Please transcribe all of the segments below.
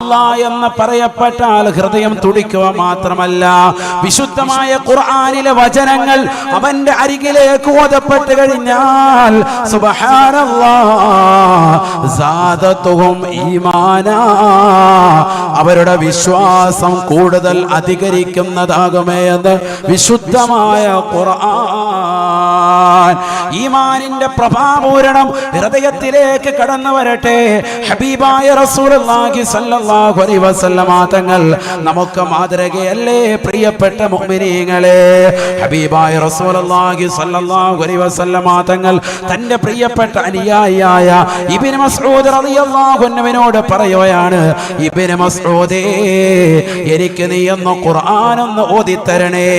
അല്ലാഹ് എന്ന് പറയപ്പെട്ടാൽ ഹൃദയം തുടിക്കുക മാത്രമല്ല, വിശുദ്ധമായ ഖുർആനിലെ വചനങ്ങൾ അവന്റെ അരികിലേക്ക് ഓതപ്പെട്ട് കഴിഞ്ഞാൽ സുബ്ഹാനല്ലാഹ് സാദത്തുഹും ഈമാനാ, അവരുടെ വിശ്വാസം കൂടുതൽ അധികരിക്കുന്നതാകുമേ എന്ന് വിശുദ്ധമായ ഖുർആൻ. ഈമാനിന്റെ പ്രഭാപൂരണം ഹൃദയത്തിലേക്ക് കടന്നു വരട്ടെ. ഹബീബായ റസൂലുള്ളാഹി സ്വല്ലല്ലാഹു അലൈഹി വസല്ലമ തങ്ങൾ നമുക്ക് മാതൃകയല്ലേ പ്രിയപ്പെട്ട മുഅ്മിനീങ്ങളെ? ഹബീബായ റസൂലുള്ളാഹി സ്വല്ലല്ലാഹു അലൈഹി വസല്ലമ തങ്ങൾ തന്റെ പ്രിയപ്പെട്ട അനുയായിയായ ഇബ്നു മസ്ഊദ് റളിയല്ലാഹു അൻഹുവിനോട് പറയുകയാണ്, ഇബ്നു മസ്ഊദേ, എനിക്ക് നീ ഒന്ന് ഖുർആൻ ഒന്ന് ഓതിത്തരണേ.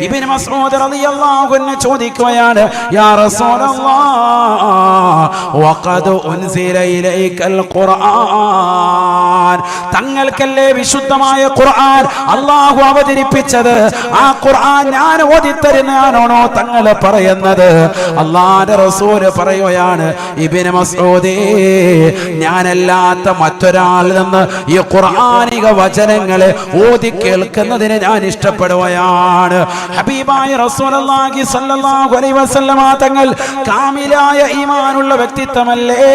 ഇബ്നു മസ്ഊദ് റളിയല്ലാഹു അൻഹു ചോദിക്കുകയാണ്, യാ റസൂലല്ലാഹ് വഖദ് ഉൻസില ഇലൈക്കൽ ഖുർആൻ, തങ്ങൾക്കല്ലേ വിശുദ്ധമായ ഖുർആൻ അല്ലാഹു അവതരിപ്പിച്ചത്? ആ ഖുർആൻ ഞാൻ ഓതിത്തരുന്നാണോ തങ്ങൾ പറയുന്നത്? അല്ലാഹുവിന്റെ റസൂൽ പറയുകയാണ്, ഇബ്നു മസ്ഊദേ, ഞാനല്ലാത്ത മറ്റൊരാളിൽ നിന്ന് ഈ ഖുർആനിക വചനങ്ങളെ ഓതി കേൾക്കുന്നതിന് ഞാൻ ഇഷ്ടപ്പെടുകയാണ്. ഹബീബായ റസൂലുള്ളാഹി സ്വല്ലല്ലാഹു അലൈഹി വസല്ലമ തങ്ങൾ കാമിലായ ഈമാനുള്ള വ്യക്തിത്വമല്ലേ?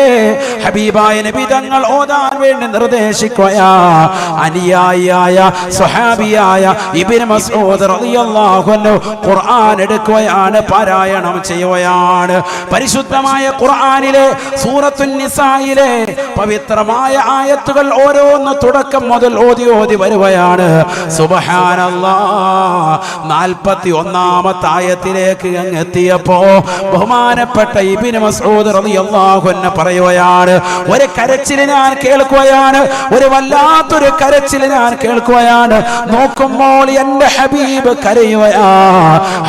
ഹബീബായ നബി തങ്ങൾ ഓതാൻ വേണ്ടി നിർദ്ദേശിക്കുകയാ. അനുയായിയായ സ്വഹാബിയായ ഇബ്നു മസ്ഊദ് റളിയല്ലാഹു അൻഹു ഖുർആൻ എടുക്കുകയാണ്, പാരായണം ചെയ്യുകയാണ്. പരിശുദ്ധമായ ഖുർആനിലെ സൂറത്തുൻ നിസായിലെ പവിത്രമായ ആയത്തുകൾ ഓരോന്ന് തുടക്കം മുതൽ ഓതി ഓതി വരുകയാണ്. സുബ്ഹാനല്ലാഹ്, 41ാമത്തെ ആയത്തിലേക്ക് എത്തിയപ്പോ ബഹുമാനപ്പെട്ട ഇബ്നു മസ്ഊദ് റളിയല്ലാഹു അൻഹു പറയുകയാണ്, ഒരു കരച്ചിൽ ഞാൻ കേൾക്കുകയാണ്, ഒരു വല്ലാത്തൊരു കരച്ചിൽ ഞാൻ കേൾക്കുകയാണ്. നോക്കുമ്പോൾ എന്റെ ഹബീബ് കരയുകയാ.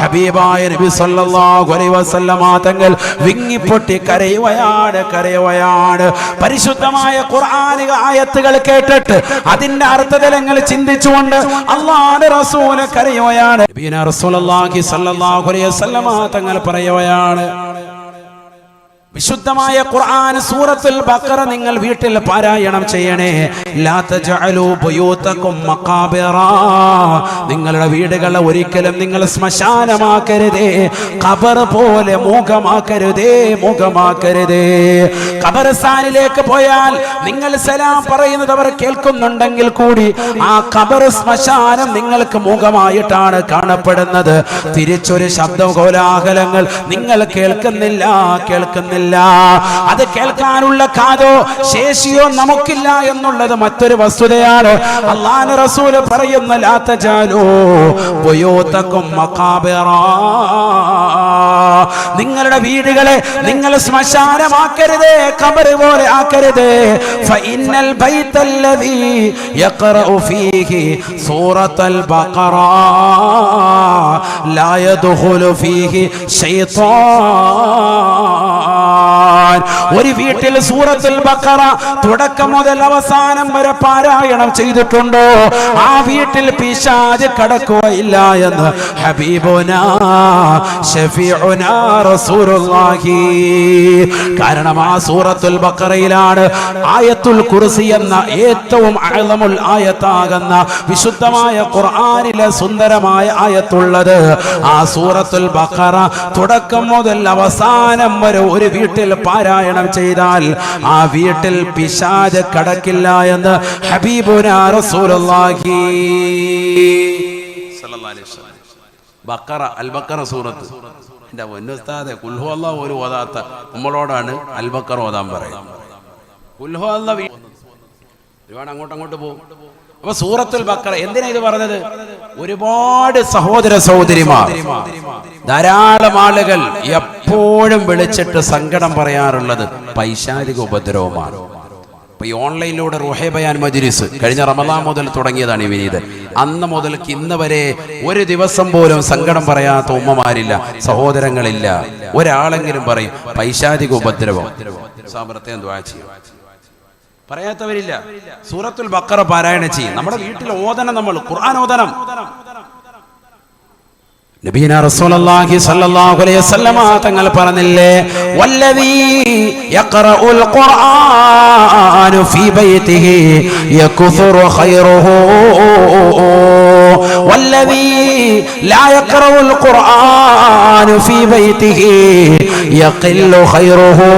ഹബീബായ നബി സല്ലല്ലാഹു അലൈഹി വസല്ലമ തങ്ങൾ വിങ്ങിപ്പൊട്ടി കരയുകയാണ്. പരിശുദ്ധമായ ഖുർആനിക ആയത്തുകൾ കേട്ടിട്ട് അതിന്റെ അർത്ഥതലങ്ങൾ ചിന്തിച്ചുകൊണ്ട് അല്ലാഹുവിന്റെ റസൂൽ കരയുകയാണ്. നബിയുനാ റസൂലുള്ളാഹി സ്വല്ലല്ലാഹു അലൈഹി വസല്ലമ തങ്ങൾ പറയുകയാണ്, വിശുദ്ധമായ ഖുർആൻ സൂറത്തുൽ ബഖറ നിങ്ങൾ വീട്ടിൽ പാരായണം ചെയ്യണേ. ലാ തജഅലൂ ബുയൂതകും മഖാബിറ, നിങ്ങളുടെ വീടുകളെ ഒരിക്കലും നിങ്ങൾ ശ്മശാനമാക്കരുതേ, ഖബർ പോലെ മുഖമാക്കരുതേ. ഖബർസ്ഥാനിലേക്ക് പോയാൽ നിങ്ങൾ സലാം പറയുന്നത് അവർ കേൾക്കുന്നുണ്ടെങ്കിൽ കൂടി ആ ഖബർ ശ്മശാനം നിങ്ങൾക്ക് മുഖമായിട്ടാണ് കാണപ്പെടുന്നത്. തിരിച്ചൊരു ശബ്ദ കോലാഹലങ്ങൾ നിങ്ങൾ കേൾക്കുന്നില്ല. അത് കേൾക്കാനുള്ള കാതോ ശേഷിയോ നമുക്കില്ല എന്നുള്ളത് മറ്റൊരു വസ്തുതയാണ്. അല്ലാഹുവിന്റെ റസൂൽ പറയുന്ന, ലാ തജഅലൂ ബുയൂതകും മഖാബിറ, നിങ്ങളുടെ വീടുകളെ നിങ്ങൾ ശ്മശാനമാക്കരുതേ, ഖബർ പോലെ ആക്കരുതേ. ഫഇന്നൽ ബൈതല്ലദീ യഖറഉ ഫീഹി സൂറത്തുൽ ബഖറ ലാ യദ്ഖുലു ഫീഹി ശൈത്താൻ. ഒരു വീട്ടിൽ സൂറത്തുൽ ബഖറ തുടക്കം മുതൽ അവസാനം വരെ പാരായണം ചെയ്തിട്ടുണ്ടോ, ആ വീട്ടിൽ പിശാച് കടക്കുകയില്ല എന്ന് ഹബീബുനാ ശഫീഉനാ റസൂലുള്ളാഹി. കാരണം ആ സൂറത്തുൽ ബഖറയിലാണ് ആയത്തുൽ കുർസി എന്ന ഏറ്റവും അഅ്ലമുൽ ആയത്താകുന്ന വിശുദ്ധമായ ഖുർആനിലെ സുന്ദരമായ ആയത്തുള്ളത്. ആ സൂറത്തുൽ ബഖറ തുടക്കം മുതൽ അവസാനം വരെ ഒരു വീട്ടിൽ പാരായണം ചെയ്താൽ ആ വീട്ടിൽ പിശാച് കടക്കില്ല എന്ന് ഹബീബുനാ റസൂലുള്ളാഹി സ്വല്ലല്ലാഹു അലൈഹി വസല്ലം. ബഖറ, അൽ ബഖറ സൂറത്ത്. എൻ്റെ ഉസ്താദെ, ഖുൽ ഹുവല്ലാഹു ഒരു ഓതാത്ത നമ്മളോടാണ് അൽ ബഖറ ഓതാൻ പറയും. ഖുൽ ഹുവല്ലാഹു ഒരുപാട് അങ്ങോട്ട് പോകും. അപ്പൊ സൂറത്തുൽ ബഖറ എന്തിനാ ഇത് പറഞ്ഞത്? ഒരുപാട് സഹോദര സഹോദരിമാർ, ധാരാളം ആളുകൾ എപ്പോഴും വിളിച്ചിട്ട് സങ്കടം പറയാറുള്ളത് പൈശാചിക ഉപദ്രവമാണ്. അപ്പൊ ഈ ഓൺലൈനിലൂടെ റുഹേ ബയാൻ മജ്‌ലിസ് കഴിഞ്ഞ റമദാൻ മുതൽ തുടങ്ങിയതാണ് ഈ വിനീത്. അന്ന് മുതൽക്ക് ഇന്ന് വരെ ഒരു ദിവസം പോലും സങ്കടം പറയാത്ത ഉമ്മമാരില്ല, സഹോദരങ്ങളില്ല. ഒരാളെങ്കിലും പറയും പൈശാചിക ഉപദ്രവം, പ്രത്യേകം ദുആ ചെയ്യും. പറയാത്തവരില്ല. സൂറത്തുൽ ബഖറ പാരായണം ചെയ്യും. നമ്മുടെ വീട്ടിൽ ഓതണം, നമ്മൾ ഖുർആൻ ഓതണം. നബിയന റസൂലുള്ളാഹി സ്വല്ലല്ലാഹു അലൈഹി വസല്ലമ തങ്ങൾ പറഞ്ഞില്ലേ, വല്ലദീ യഖറഉൽ ഖുർആന ഫീ ബൈതിഹി യക്സുറു ഖൈറുഹു വല്ലദീ ലാ യഖറഉൽ ഖുർആന ഫീ ബൈതിഹി യഖില്ലു ഖൈറുഹു.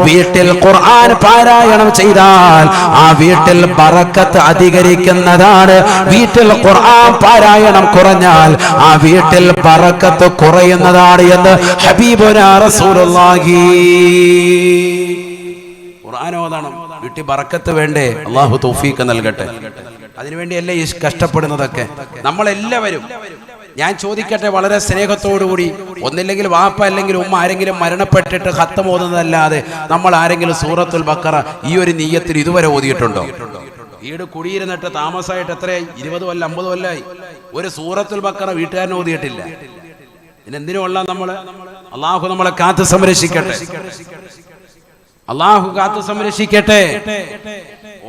വീട്ടിൽ ഖുർആൻ പാരായണം ചെയ്താൽ ആ വീട്ടിൽ ബറക്കത്ത് അധികരിക്കുന്നതാണ്. വീട്ടിൽ ഖുർആൻ പാരായണം കുറഞ്ഞാൽ ആ വീട്ടിൽ ബറക്കത്ത് കുറയുന്നതാണ് എന്ന് ഹബീബുനാ റസൂലുള്ളാഹി. ഖുർആൻ ഓതണം, വീട്ടിൽ ബറക്കത്ത് വേണ്ടേ? അല്ലാഹു തൗഫീഖ് നൽകട്ടെ. അതിനുവേണ്ടിയല്ലേ ഈ കഷ്ടപ്പെടുന്നതൊക്കെ നമ്മളെല്ലാവരും. ഞാൻ ചോദിക്കട്ടെ വളരെ സ്നേഹത്തോടുകൂടി, ഒന്നില്ലെങ്കിൽ വാപ്പ അല്ലെങ്കിൽ ഉമ്മ ആരെങ്കിലും മരണപ്പെട്ടിട്ട് ഖത്തം ഓതുന്നതല്ലാതെ നമ്മൾ ആരെങ്കിലും സൂറത്തുൽ ബഖറ ഈ ഒരു നിയ്യത്തിൽ ഇതുവരെ ഓതിയിട്ടുണ്ടോ? വീട് കുടിയിരുന്നിട്ട് താമസമായിട്ട് എത്രയായി? 20 കൊല്ലം 50 കൊല്ലമായി. ഒരു സൂറത്തുൽ ബഖറ വീട്ടുകാരൻ ഓതിയിട്ടില്ല. ഇതിനെന്തിനുള്ള നമ്മള്? അള്ളാഹു നമ്മളെ കാത്ത് സംരക്ഷിക്കട്ടെ. അള്ളാഹു കാത്ത് സംരക്ഷിക്കട്ടെ.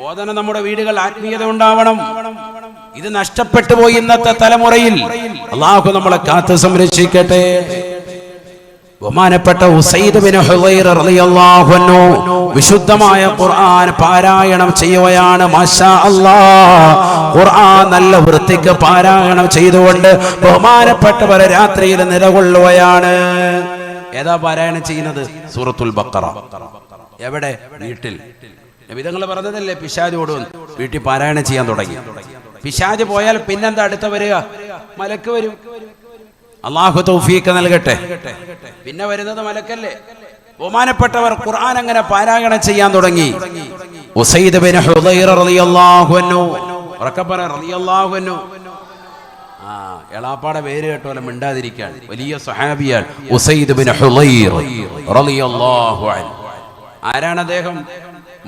ഓതന നമ്മുടെ വീടുകൾ ആത്മീയത ഉണ്ടാവണം. ഇത് നഷ്ടപ്പെട്ടു പോയി ഇന്നത്തെ തലമുറയിൽ. അള്ളാഹു നമ്മളെ കാത്ത് സംരക്ഷിക്കട്ടെ. ബഹുമാനപ്പെട്ട ഉസൈദ് ബിൻ ഹുദൈർ റളിയല്ലാഹു അൻഹു വിശുദ്ധമായ ഖുർആൻ പാരായണം ചെയ്യുകയാണ്. മാഷാ അല്ലാഹ്, ഖുർആൻ നല്ല വൃത്തിക്ക് പാരായണം ചെയ്തുകൊണ്ട് ബഹുമാനപ്പെട്ടവർ രാത്രിയിൽ നിലകൊള്ളുകയാണ്. ഏതാ പാരായണം ചെയ്യുന്നത്? സൂറത്തുൽ ബഖറ. എവിടെ? വീട്ടിൽ. നബിതങ്ങൾ പറഞ്ഞതല്ലേ പിശാചോട് വീട്ടിൽ പാരായണം ചെയ്യാൻ തുടങ്ങി. പിശാച് പോയാൽ പിന്നെന്താ അടുത്ത വരിക? മലക്ക് വരും. അല്ലാഹു തൗഫീഖ് നൽകട്ടെ. പിന്നെ വരുന്നത് മലക്കല്ലേ. ബഹുമാനപ്പെട്ടവർ ഖുർആൻ അങ്ങനെ പാരായണം ചെയ്യാൻ തുടങ്ങി. ഉസൈദ് ബിൻ ഹുദൈർ റളിയല്ലാഹു അൻഹു, റക്കബറ റളിയല്ലാഹു അൻഹു. എളാപ്പാടെ പേര് കേട്ടോലെ മിണ്ടാതിരിക്കാൻ. വലിയ സ്വഹാബിയാണ് ഉസൈദ് ബിൻ ഹുദൈർ റളിയല്ലാഹു അൻഹു. ആരാണ് അദ്ദേഹം?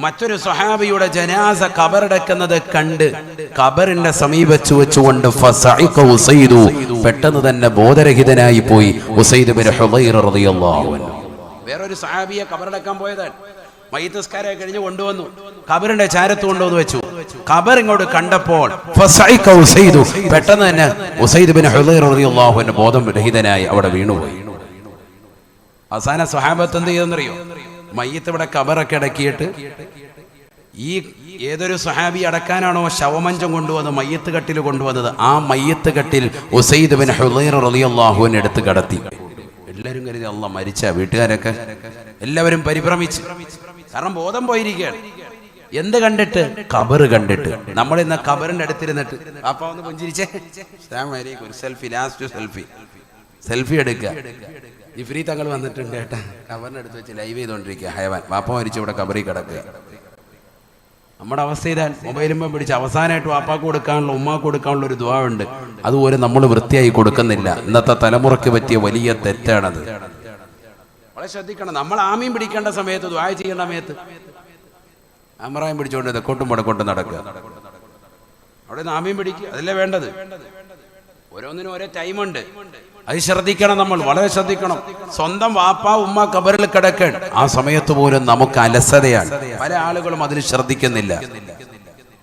മറ്റൊരു സ്വഹാബിയുടെ ജനാസ ഖബറടക്കുന്നത് കണ്ട് ഖബറിന്റെ സമീപത്ത് വെച്ചുകൊണ്ട് ഫസഇഖ ഉസൈദു, പെട്ടെന്ന് തന്നെ ബോധരഹിതനായി പോയി ഉസൈദ് ബിൻ ഹുദൈർ റളിയല്ലാഹു അൻഹു. വേറൊരു സ്വഹാബിയെ ഖബറടക്കാൻ പോയതാണ്. മയ്യിത്ത് നിസ്കാരം കഴിഞ്ഞ് കൊണ്ടുവന്നു, ഖബറിന്റെ ചാരത്ത് കൊണ്ടുവന്ന് വെച്ചു. ഖബർ ഇങ്ങോട്ട് കണ്ടപ്പോൾ ഫസഇഖ ഉസൈദു, പെട്ടെന്ന് തന്നെ ഉസൈദ് ബിൻ ഹുദൈർ റളിയല്ലാഹു അൻഹു ബോധം രഹിതനായി അവിടെ വീണുപോയി. അവസാന സ്വഹാബത്ത് എന്ത് ചെയ്തെന്നറിയോ? മയ്യത്ത് ഇവിടെ ഖബറൊക്കെ അടക്കിയിട്ട് ഈ ഏതൊരു സ്വഹാബി അടക്കാനാണോ ശവമഞ്ചം കൊണ്ടുവന്ന് മയ്യത്ത് കട്ടിൽ കൊണ്ടുവന്നത്, ആ മയ്യത്ത് കട്ടിൽ ഉസൈദ് ബിൻ ഹുദൈർ റളിയല്ലാഹു അൻഹു എടുത്ത് കടത്തി. എല്ലാവരും കരുതി അള്ളാ മരിച്ച. വീട്ടുകാരൊക്കെ എല്ലാവരും പരിഭ്രമിച്ച്. കാരണം ബോധം പോയിരിക്കുകയാണ്. എന്ത് കണ്ടിട്ട്? ഖബർ കണ്ടിട്ട്. നമ്മൾ ഇന്ന് ഖബറിന്റെ അടുത്തിരുന്നിട്ട് പാപ്പ ഒന്ന് പുഞ്ചിരിച്ചേ, ഒരു സെൽഫി, ലാസ്റ്റ് സെൽഫി എടുക്കുക. ഇഫ്രീ തങ്ങൾ വന്നിട്ടുണ്ട് ഏട്ടാ, ഖബറിന്റെ അടുത്ത് വെച്ച് ലൈവ് ചെയ്തോണ്ടിരിക്കുക. ഹയവാൻ വാപ്പ മരിച്ചു ഇവിടെ ഖബറിൽ കിടക്കുക. നമ്മുടെ അവസ്ഥ ഇതാ. മൊബൈലുമ്പോൾ പിടിച്ച് അവസാനമായിട്ട് വാപ്പാക്ക് കൊടുക്കാനുള്ള ഉമ്മാക്ക് കൊടുക്കാനുള്ള ഒരു ദുആ ഉണ്ട്, അതുപോലെ നമ്മൾ വൃത്തിയായി കൊടുക്കുന്നില്ല. ഇന്നത്തെ തലമുറയ്ക്ക് പറ്റിയ വലിയ തെറ്റാണത്. വളരെ ശ്രദ്ധിക്കണം. നമ്മൾ ആമീൻ പിടിക്കേണ്ട സമയത്ത്, ദുആ ചെയ്യേണ്ട സമയത്ത് ആമറായം പിടിച്ചുകൊണ്ട് തെക്കോട്ടും വടക്കോട്ടും നടക്കുക. അവിടെ നിന്ന് ആമീൻ പിടിക്കുക, അതല്ലേ വേണ്ടത്. ഓരോന്നിനും ഓരോ ടൈമുണ്ട്. അത് ശ്രദ്ധിക്കണം. നമ്മൾ വളരെ ശ്രദ്ധിക്കണം. സ്വന്തം വാപ്പ ഉമ്മ ഖബറിൽ കിടക്കാൻ ആ സമയത്ത് പോലും നമുക്ക് അലസതയാണ്. പല ആളുകളും അതിൽ ശ്രദ്ധിക്കുന്നില്ല.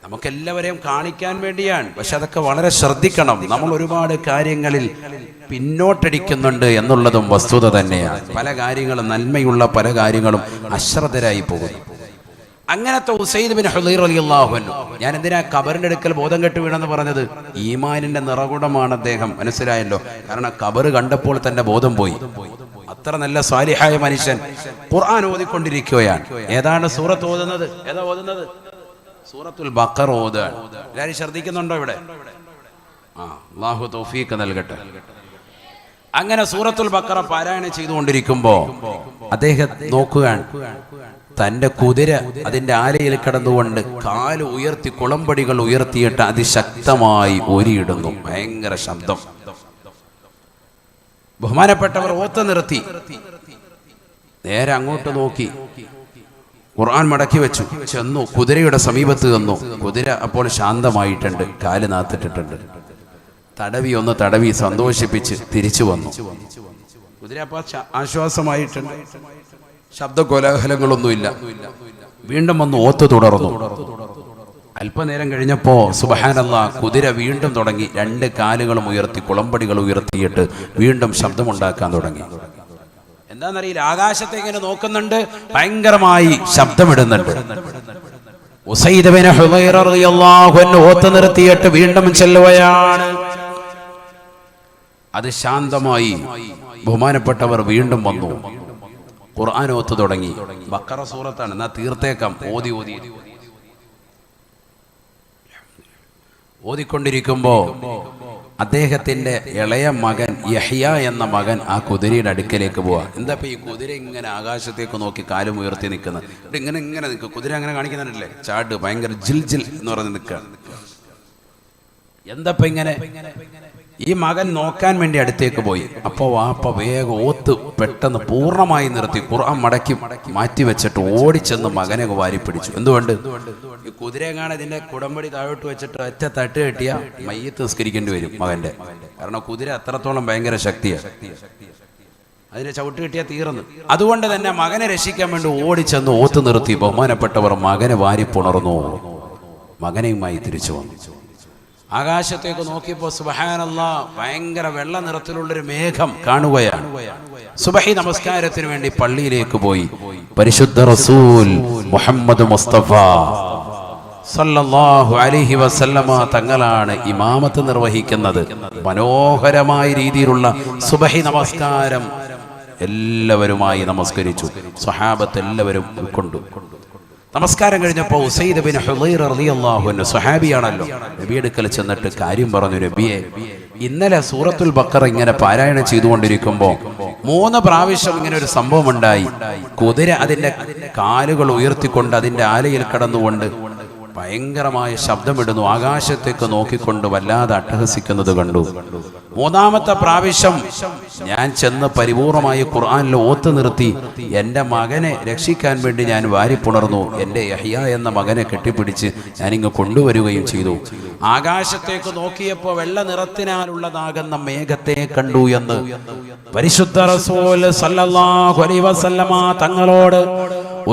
നമുക്കെല്ലാവരെയും കാണിക്കാൻ വേണ്ടിയാണ്. പക്ഷെ അതൊക്കെ വളരെ ശ്രദ്ധിക്കണം. നമ്മൾ ഒരുപാട് കാര്യങ്ങളിൽ പിന്നോട്ടടിക്കുന്നുണ്ട് എന്നുള്ളതും വസ്തുത തന്നെയാണ്. പല കാര്യങ്ങളും, നന്മയുള്ള പല കാര്യങ്ങളും അശ്രദ്ധരായി പോകുന്നു. അങ്ങനത്തെ ഉസൈദ് ബിൻ ഹുദൈർ റളിയല്ലാഹു അൻഹു. ഞാൻ എന്തിനാ ഖബറിന്റെ അടുക്കൽ ബോധം കെട്ട് വീണെന്ന് പറഞ്ഞത്? ഈമാനിന്റെ നിറകുടമാണ് അദ്ദേഹം. മനസ്സിലായല്ലോ. കാരണം ഖബർ കണ്ടപ്പോൾ തന്നെ ബോധം പോയി. അത്ര നല്ല സ്വാലിഹായ മനുഷ്യൻ ഖുർആൻ ഓതിക്കൊണ്ടിരിക്കുകയാണ്. ഏതാണ് സൂറത്ത് ഓതുന്നത്? ഏതാ ഓതുന്നത്? സൂറത്തുൽ ബഖറ ഓതുകയാണ്. എല്ലാവരും ശ്രദ്ധിക്കുന്നുണ്ടോ ഇവിടെ? അല്ലാഹു തൗഫീഖ് നൽകട്ടെ. അങ്ങനെ സൂറത്തുൽ ബഖറ പാരായണം ചെയ്തുകൊണ്ടിരിക്കുമ്പോ അദ്ദേഹം നോക്കുകയാണ്. തന്റെ കുതിര അതിന്റെ ആലയിൽ കിടന്നുകൊണ്ട് കാല് ഉയർത്തി, കുളമ്പടികൾ ഉയർത്തിയിട്ട് അതിശക്തമായി ഒരിയിടുന്നു. ഭയങ്കര ശബ്ദം. ബഹുമാനപ്പെട്ടവർ ഓത്ത് നിർത്തി, നേരെ അങ്ങോട്ട് നോക്കി, ഖുർആൻ മടക്കി വെച്ചു, ചെന്നു കുതിരയുടെ സമീപത്ത് ചെന്നു. കുതിര അപ്പോൾ ശാന്തമായിട്ടുണ്ട്, കാല് നാത്തിട്ടിട്ടുണ്ട്. ഒന്ന് തടവി സന്തോഷിപ്പിച്ച് തിരിച്ചു വന്നു. കുതിര അപ്പോൾ ആശ്വാസമായിട്ടുണ്ട്. ശബ്ദ കോലാഹലങ്ങളൊന്നുമില്ല. വീണ്ടും വന്ന് ഓത്ത് തുടർന്നു. അല്പനേരം കഴിഞ്ഞപ്പോ സുബ്ഹാനല്ലാഹ് കുതിര വീണ്ടും തുടങ്ങി, രണ്ട് കാലുകളും ഉയർത്തി കുളമ്പടികൾ ഉയർത്തിയിട്ട് വീണ്ടും ശബ്ദമുണ്ടാക്കാൻ തുടങ്ങി. എന്താണെന്നറിയില്ല, ആകാശത്തേക്ക് ഇങ്ങനെ നോക്കുന്നുണ്ട്, ഭയങ്കരമായി ശബ്ദമിടുന്നുണ്ട്. ഉസൈദ് ബിൻ ഹുദൈറ റളിയല്ലാഹു അൻഹു ഓത്ത് നിർത്തിയിട്ട് വീണ്ടും ചെല്ലുകയാണ്. അത് ശാന്തമായി. ബഹുമാനപ്പെട്ടവർ വീണ്ടും വന്നു, ഖുർആൻ ഓത്ത് തുടങ്ങി. ബഖറ സൂറത്താണ്, എന്നാ തീർത്തേക്കാം. ഓതിക്കൊണ്ടിരിക്കുമ്പോ അദ്ദേഹത്തിന്റെ ഇളയ മകൻ യഹ്യ എന്ന മകൻ ആ കുതിരയുടെ അടുക്കലേക്ക് പോവാ. എന്താ ഇപ്പൊ ഈ കുതിര ഇങ്ങനെ ആകാശത്തേക്ക് നോക്കി കാലും ഉയർത്തി നിൽക്കുന്നത്? ഇങ്ങനെ ഇങ്ങനെ നിൽക്കും കുതിര, അങ്ങനെ കാണിക്കുന്നുണ്ടല്ലേ, ചാട് ഭയങ്കര ജിൽ ജിൽ എന്ന് പറഞ്ഞ് നിൽക്കുകയാണ്. എന്താ ഇങ്ങനെ? ഈ മകൻ നോക്കാൻ വേണ്ടി അടുത്തേക്ക് പോയി. അപ്പോൾ വാപ്പ വേഗം ഓത്ത് പെട്ടെന്ന് പൂർണ്ണമായി നിർത്തി ഖുർആൻ മടക്കി മാറ്റി വെച്ചിട്ട് ഓടിച്ചെന്ന് മകനെ വാരി പിടിച്ചു. എന്തുകൊണ്ട്? ഈ കുതിരയെ കാണാൻ ഇതിന്റെ കുടമ്പടി താഴോട്ട് വെച്ചിട്ട് ഒറ്റ തട്ട് കെട്ടിയ മയ്യത്ത് നിസ്കരിക്കേണ്ടി വരും മകന്റെ. കാരണം കുതിര അത്രത്തോളം ഭയങ്കര ശക്തിയാണ്, അതിനെ ചവിട്ട് കിട്ടിയാൽ തീർന്നു. അതുകൊണ്ട് തന്നെ മകനെ രക്ഷിക്കാൻ വേണ്ടി ഓടിച്ചെന്ന് ഓത്ത് നിർത്തി. ബഹുമാനപ്പെട്ടവർ മകനെ വാരി പുണർന്നു, മകനെയുമായി തിരിച്ചു വന്നു. ആകാശത്തേക്ക് നോക്കിയപ്പോൾ സുബ്ഹാനല്ലാഹ് ഭയങ്കര വെള്ള നിറത്തിലുള്ളൊരു മേഘം കാണുകയാണ്. സുബഹി നമസ്കാരത്തിന് വേണ്ടി പള്ളിയിലേക്ക് പോയി. പരിശുദ്ധ റസൂൽ മുഹമ്മദ് മുസ്തഫ സല്ലല്ലാഹു അലൈഹി വസല്ലമ തങ്ങളാണ് ഇമാമത്ത് നിർവഹിക്കുന്നത്. മനോഹരമായ രീതിയിലുള്ള സുബഹി നമസ്കാരം എല്ലാവരുമായി നമസ്കരിച്ചു. സ്വഹാബത്ത് എല്ലാവരും ഉൾക്കൊണ്ടു. നമസ്കാരം കഴിഞ്ഞപ്പോൾ ഉസൈദ് ബിൻ ഹുദൈറ റളിയല്ലാഹു അൻഹു സ്വഹാബിയാണല്ലോ, നബിയുടെ അടുക്കൽ ചെന്നിട്ട് കാര്യം പറഞ്ഞു. നബിയെ, ഇന്നലെ സൂറത്തുൽ ബഖറ ഇങ്ങനെ പാരായണം ചെയ്തുകൊണ്ടിരിക്കുമ്പോൾ 3 പ്രാവശ്യം ഇങ്ങനെ ഒരു സംഭവം ഉണ്ടായി. കുതിര അതിന്റെ കാലുകൾ ഉയർത്തിക്കൊണ്ട് അതിന്റെ ആലയിൽ കടന്നുകൊണ്ട് ഭയങ്കരമായ ശബ്ദമിടുന്നു, ആകാശത്തേക്ക് നോക്കിക്കൊണ്ട് വല്ലാതെ അട്ടഹസിക്കുന്നത് കണ്ടു. 3ാമത്തെ പ്രാവശ്യം ഞാൻ ചെന്ന് പരിപൂർണമായി ഖുർആനിൽ ഓത്ത് നിർത്തി എൻ്റെ മകനെ രക്ഷിക്കാൻ വേണ്ടി ഞാൻ വാരിപ്പുണർന്നു. എൻ്റെ യഹ്യ എന്ന മകനെ കെട്ടിപ്പിടിച്ച് ഞാനിങ്ങ് കൊണ്ടുവരികയും ചെയ്തു. ആകാശത്തേക്ക് നോക്കിയപ്പോൾ വെള്ള നിറത്തിനാലുള്ളതാകുന്ന മേഘത്തെ കണ്ടു എന്ന് പരിശുദ്ധ റസൂൽ സല്ലല്ലാഹു അലൈഹി വസല്ലമ തങ്ങളോട്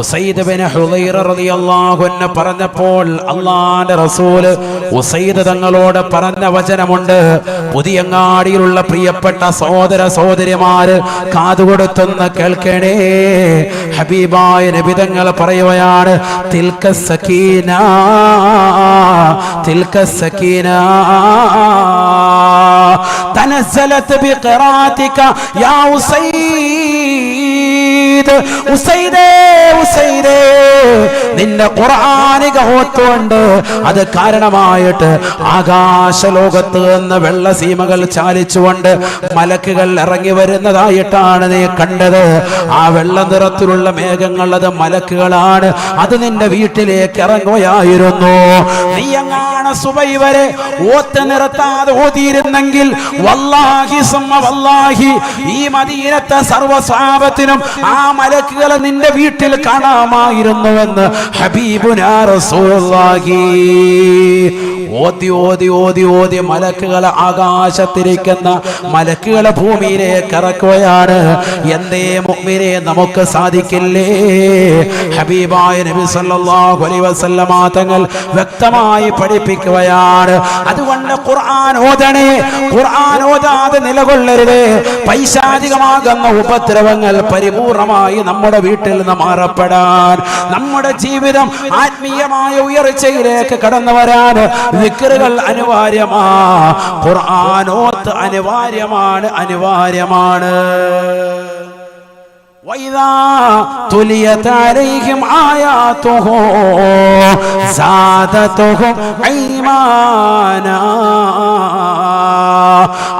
ഉസൈദ് ബിൻ ഹുദൈറ റളിയല്ലാഹു അൻഹു പറഞ്ഞപ്പോൾ അല്ലാഹുവിന്റെ റസൂല് ഉസൈദ് തങ്ങളോട് പറഞ്ഞ വചനമുണ്ട്. പുതിയങ്ങാടിയിലുള്ള പ്രിയപ്പെട്ട സഹോദര സഹോദരിമാര് കാതുകൊടുത്തൊന്ന് കേൾക്കണേ. ഹബീബായ നബി തങ്ങൾ പറയുകയാണ്, തിൽക സകീന തിൽക സകീന തനസ്സലത് ബിഖിറാതിക യാ ഉസൈദ്. ഉസൈദേ ഉസൈദേ, നിന്റെ ഖുർആനിക ഓത്തുകൊണ്ട് അത് കാരണമായിട്ട് ആകാശലോകത്ത് നിന്ന് വെള്ള സീമകൾ ചാലിച്ചുകൊണ്ട് മലക്കുകൾ ഇറങ്ങി വരുന്നതായിട്ടാണ് നീ കണ്ടത്. ആ വെള്ള നിറത്തിലുള്ള മേഘങ്ങൾ അത് മലക്കുകളാണ്. അത് നിന്റെ വീട്ടിലേക്ക് ഇറങ്ങുകയായിരുന്നു. നീ എങ്ങാണ് സുബൈ വരെ ഓത്ത് നിർത്താതെ ഓതിയിരുന്നെങ്കിൽ വല്ലാഹി സുമ്മ വല്ലാഹി ഈ മദീനത്തെ സർവ്വ സ്വഹാബത്തിനും ആ മലക്കുകളെ നിന്റെ വീട്ടിൽ കാണാമായിരുന്നുവെന്ന് ഹബീബുനാ റസൂലുള്ളാഹി. ഓതി ഓതി ഓതി ഓതി മലക്കുകളെ ആകാശത്തിരിക്കുന്ന മലക്കുകളെ ഭൂമിയിലേക്ക് ഇറക്കുകയാണ്. എന്തേ മുഅ്മിനേ നമുക്ക് സാധിക്കില്ലേ? ഹബീബായ നബി സല്ലല്ലാഹു അലൈഹി വസല്ലമ തങ്ങൾ വ്യക്തമായി പഠിപ്പിക്കുകയാണ്. അതുകൊണ്ട് ഖുർആൻ ഓതണേ, ഖുർആൻ ഓതാതെ നിലകൊള്ളരുത്. പൈശാചികമാകുന്ന ഉപദ്രവങ്ങൾ പരിപൂർണമായി നമ്മുടെ വീട്ടിൽ നിന്ന് മാറപ്പെടാൻ, നമ്മുടെ ജീവിതം ആത്മീയമായ ഉയർച്ചയിലേക്ക് കടന്നു വരാൻ ദിക്റുകൾ അനിവാര്യമാ, ഖുർആനോത്ത് അനിവാര്യമാണ്. وَإِذَا تُلِيَتْ عَلَيْهِمْ آيَاتُهُ زَادَتْهُمْ إِيمَانًا.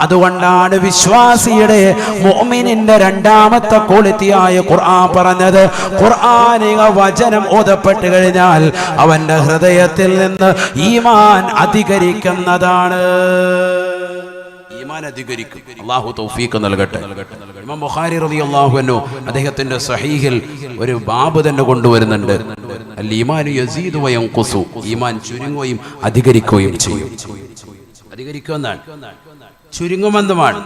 അതുകൊണ്ടാണ് വിശ്വാസിയുടെ മുഅ്മിനിന്റെ 2ാമത്തെ ക്വാളിറ്റിയായ ഖുർആൻ പറഞ്ഞത്. ഖുർആനിക വചനം ഓതപ്പെട്ട് കഴിഞ്ഞാൽ അവന്റെ ഹൃദയത്തിൽ നിന്ന് ഈമാൻ അധികരിക്കുന്നതാണ്. ഈമാൻ അധികരിക്കും. അല്ലാഹു തൗഫീഖ് നൽകട്ടെ. ഇമാം ബുഖാരി റളിയല്ലാഹു അൻഹു അദ്ദേഹത്തിന്റെ സ്വഹീഹിൽ ഒരു ബാബ് തന്നെ കൊണ്ടുവരുന്നുണ്ട്. അൽ ഈമാനു യസീദു വയൻഖുസു, ഈമാൻ ചുരുങ്ങുകയും അധികരിക്കുകയും ചെയ്യും. അധികരിക്കുമെന്നാണ്, ചുരുങ്ങുമെന്നുമാണ്.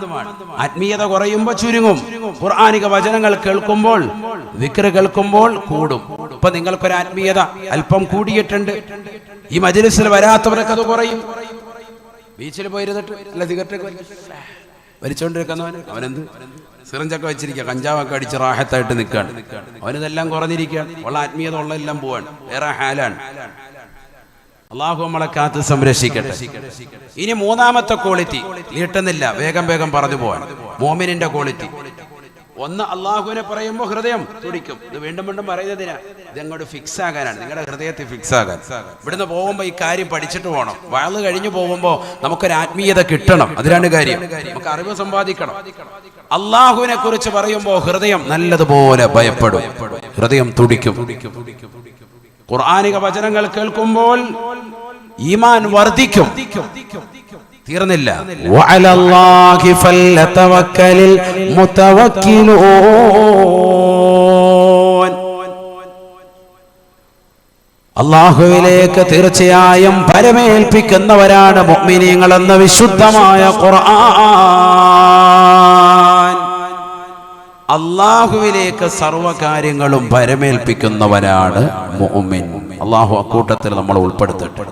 ആത്മീയത കുറയുമ്പോൾ ചുരുങ്ങും. ഖുർആനിക വചനങ്ങൾ കേൾക്കുമ്പോൾ, ദിക്ർ കേൾക്കുമ്പോൾ കൂടും. ഇപ്പൊ നിങ്ങൾക്കൊരു ആത്മീയത അല്പം കൂടിയിട്ടുണ്ട്. ഈ മജ്‌ലിസിൽ വരാത്തവരൊക്കെ അത് കുറയും. ബീച്ചിൽ പോയിരുന്നിട്ട് അല്ല സിഗരറ്റൊക്കെ വലിച്ചോണ്ടിരിക്കുന്നവന് അവനെന്ത് സിറഞ്ചൊക്കെ വെച്ചിരിക്കുക, കഞ്ചാവൊക്കെ അടിച്ച് റാഹത്തായിട്ട് നിൽക്കുകയാണ്. അവനിതെല്ലാം കുറഞ്ഞിരിക്കുകയാണ്. ഉള്ള ആത്മീയത ഉള്ള എല്ലാം പോവാണ്, വേറെ ഹാലാണ്. അള്ളാഹു നമ്മളെ കാത്ത് സംരക്ഷിക്കട്ടെ. ഇനി മൂന്നാമത്തെ ക്വാളിറ്റി നീട്ടുന്നില്ല, വേഗം വേഗം പറഞ്ഞു പോവാൻ. മോമിനിന്റെ ക്വാളിറ്റി ഒന്ന്, അള്ളാഹുവിനെ പറയുമ്പോൾ ഹൃദയം തുടിക്കും. ഇത് വീണ്ടും വീണ്ടും പറയുന്നതിനാ, ഇത് അങ്ങോട്ട് ഫിക്സ് ആകാനാണ്, നിങ്ങളുടെ ഹൃദയത്തിൽ ഫിക്സ് ആകാൻ. ഇവിടുന്ന് പോകുമ്പോൾ ഈ കാര്യം പഠിച്ചിട്ട് പോകണം. വയല് കഴിഞ്ഞു പോകുമ്പോൾ നമുക്കൊരു ആത്മീയത കിട്ടണം. അതിനാണ് കാര്യം, നമുക്ക് അറിവ് സമ്പാദിക്കണം. അള്ളാഹുവിനെ കുറിച്ച് പറയുമ്പോൾ ഹൃദയം നല്ലതുപോലെ ഭയപ്പെടും, ഹൃദയം തുടിക്കും. ഖുർആനിക വചനങ്ങൾ കേൾക്കുമ്പോൾ ഈമാൻ വർദ്ധിക്കും. തീർന്നില്ല, വഅലല്ലാഹി ഫൽതവക്കലിൽ മുതവക്കിലൂൻ. അല്ലാഹുവിലേക്ക് തീർച്ചയായും പരമേൽപ്പിക്കുന്നവരാണ് മുഅ്മിനീങ്ങൾ എന്ന വിശുദ്ധമായ ഖുർആൻ. അല്ലാഹുവിലേക്ക് സർവ്വകാര്യങ്ങളും പരമേൽപ്പിക്കുന്നവനാണ് മുഅ്മിൻ. അല്ലാഹു അക്കൂട്ടത്തിൽ നമ്മൾ ഉൾപ്പെടുത്തട്ടെ.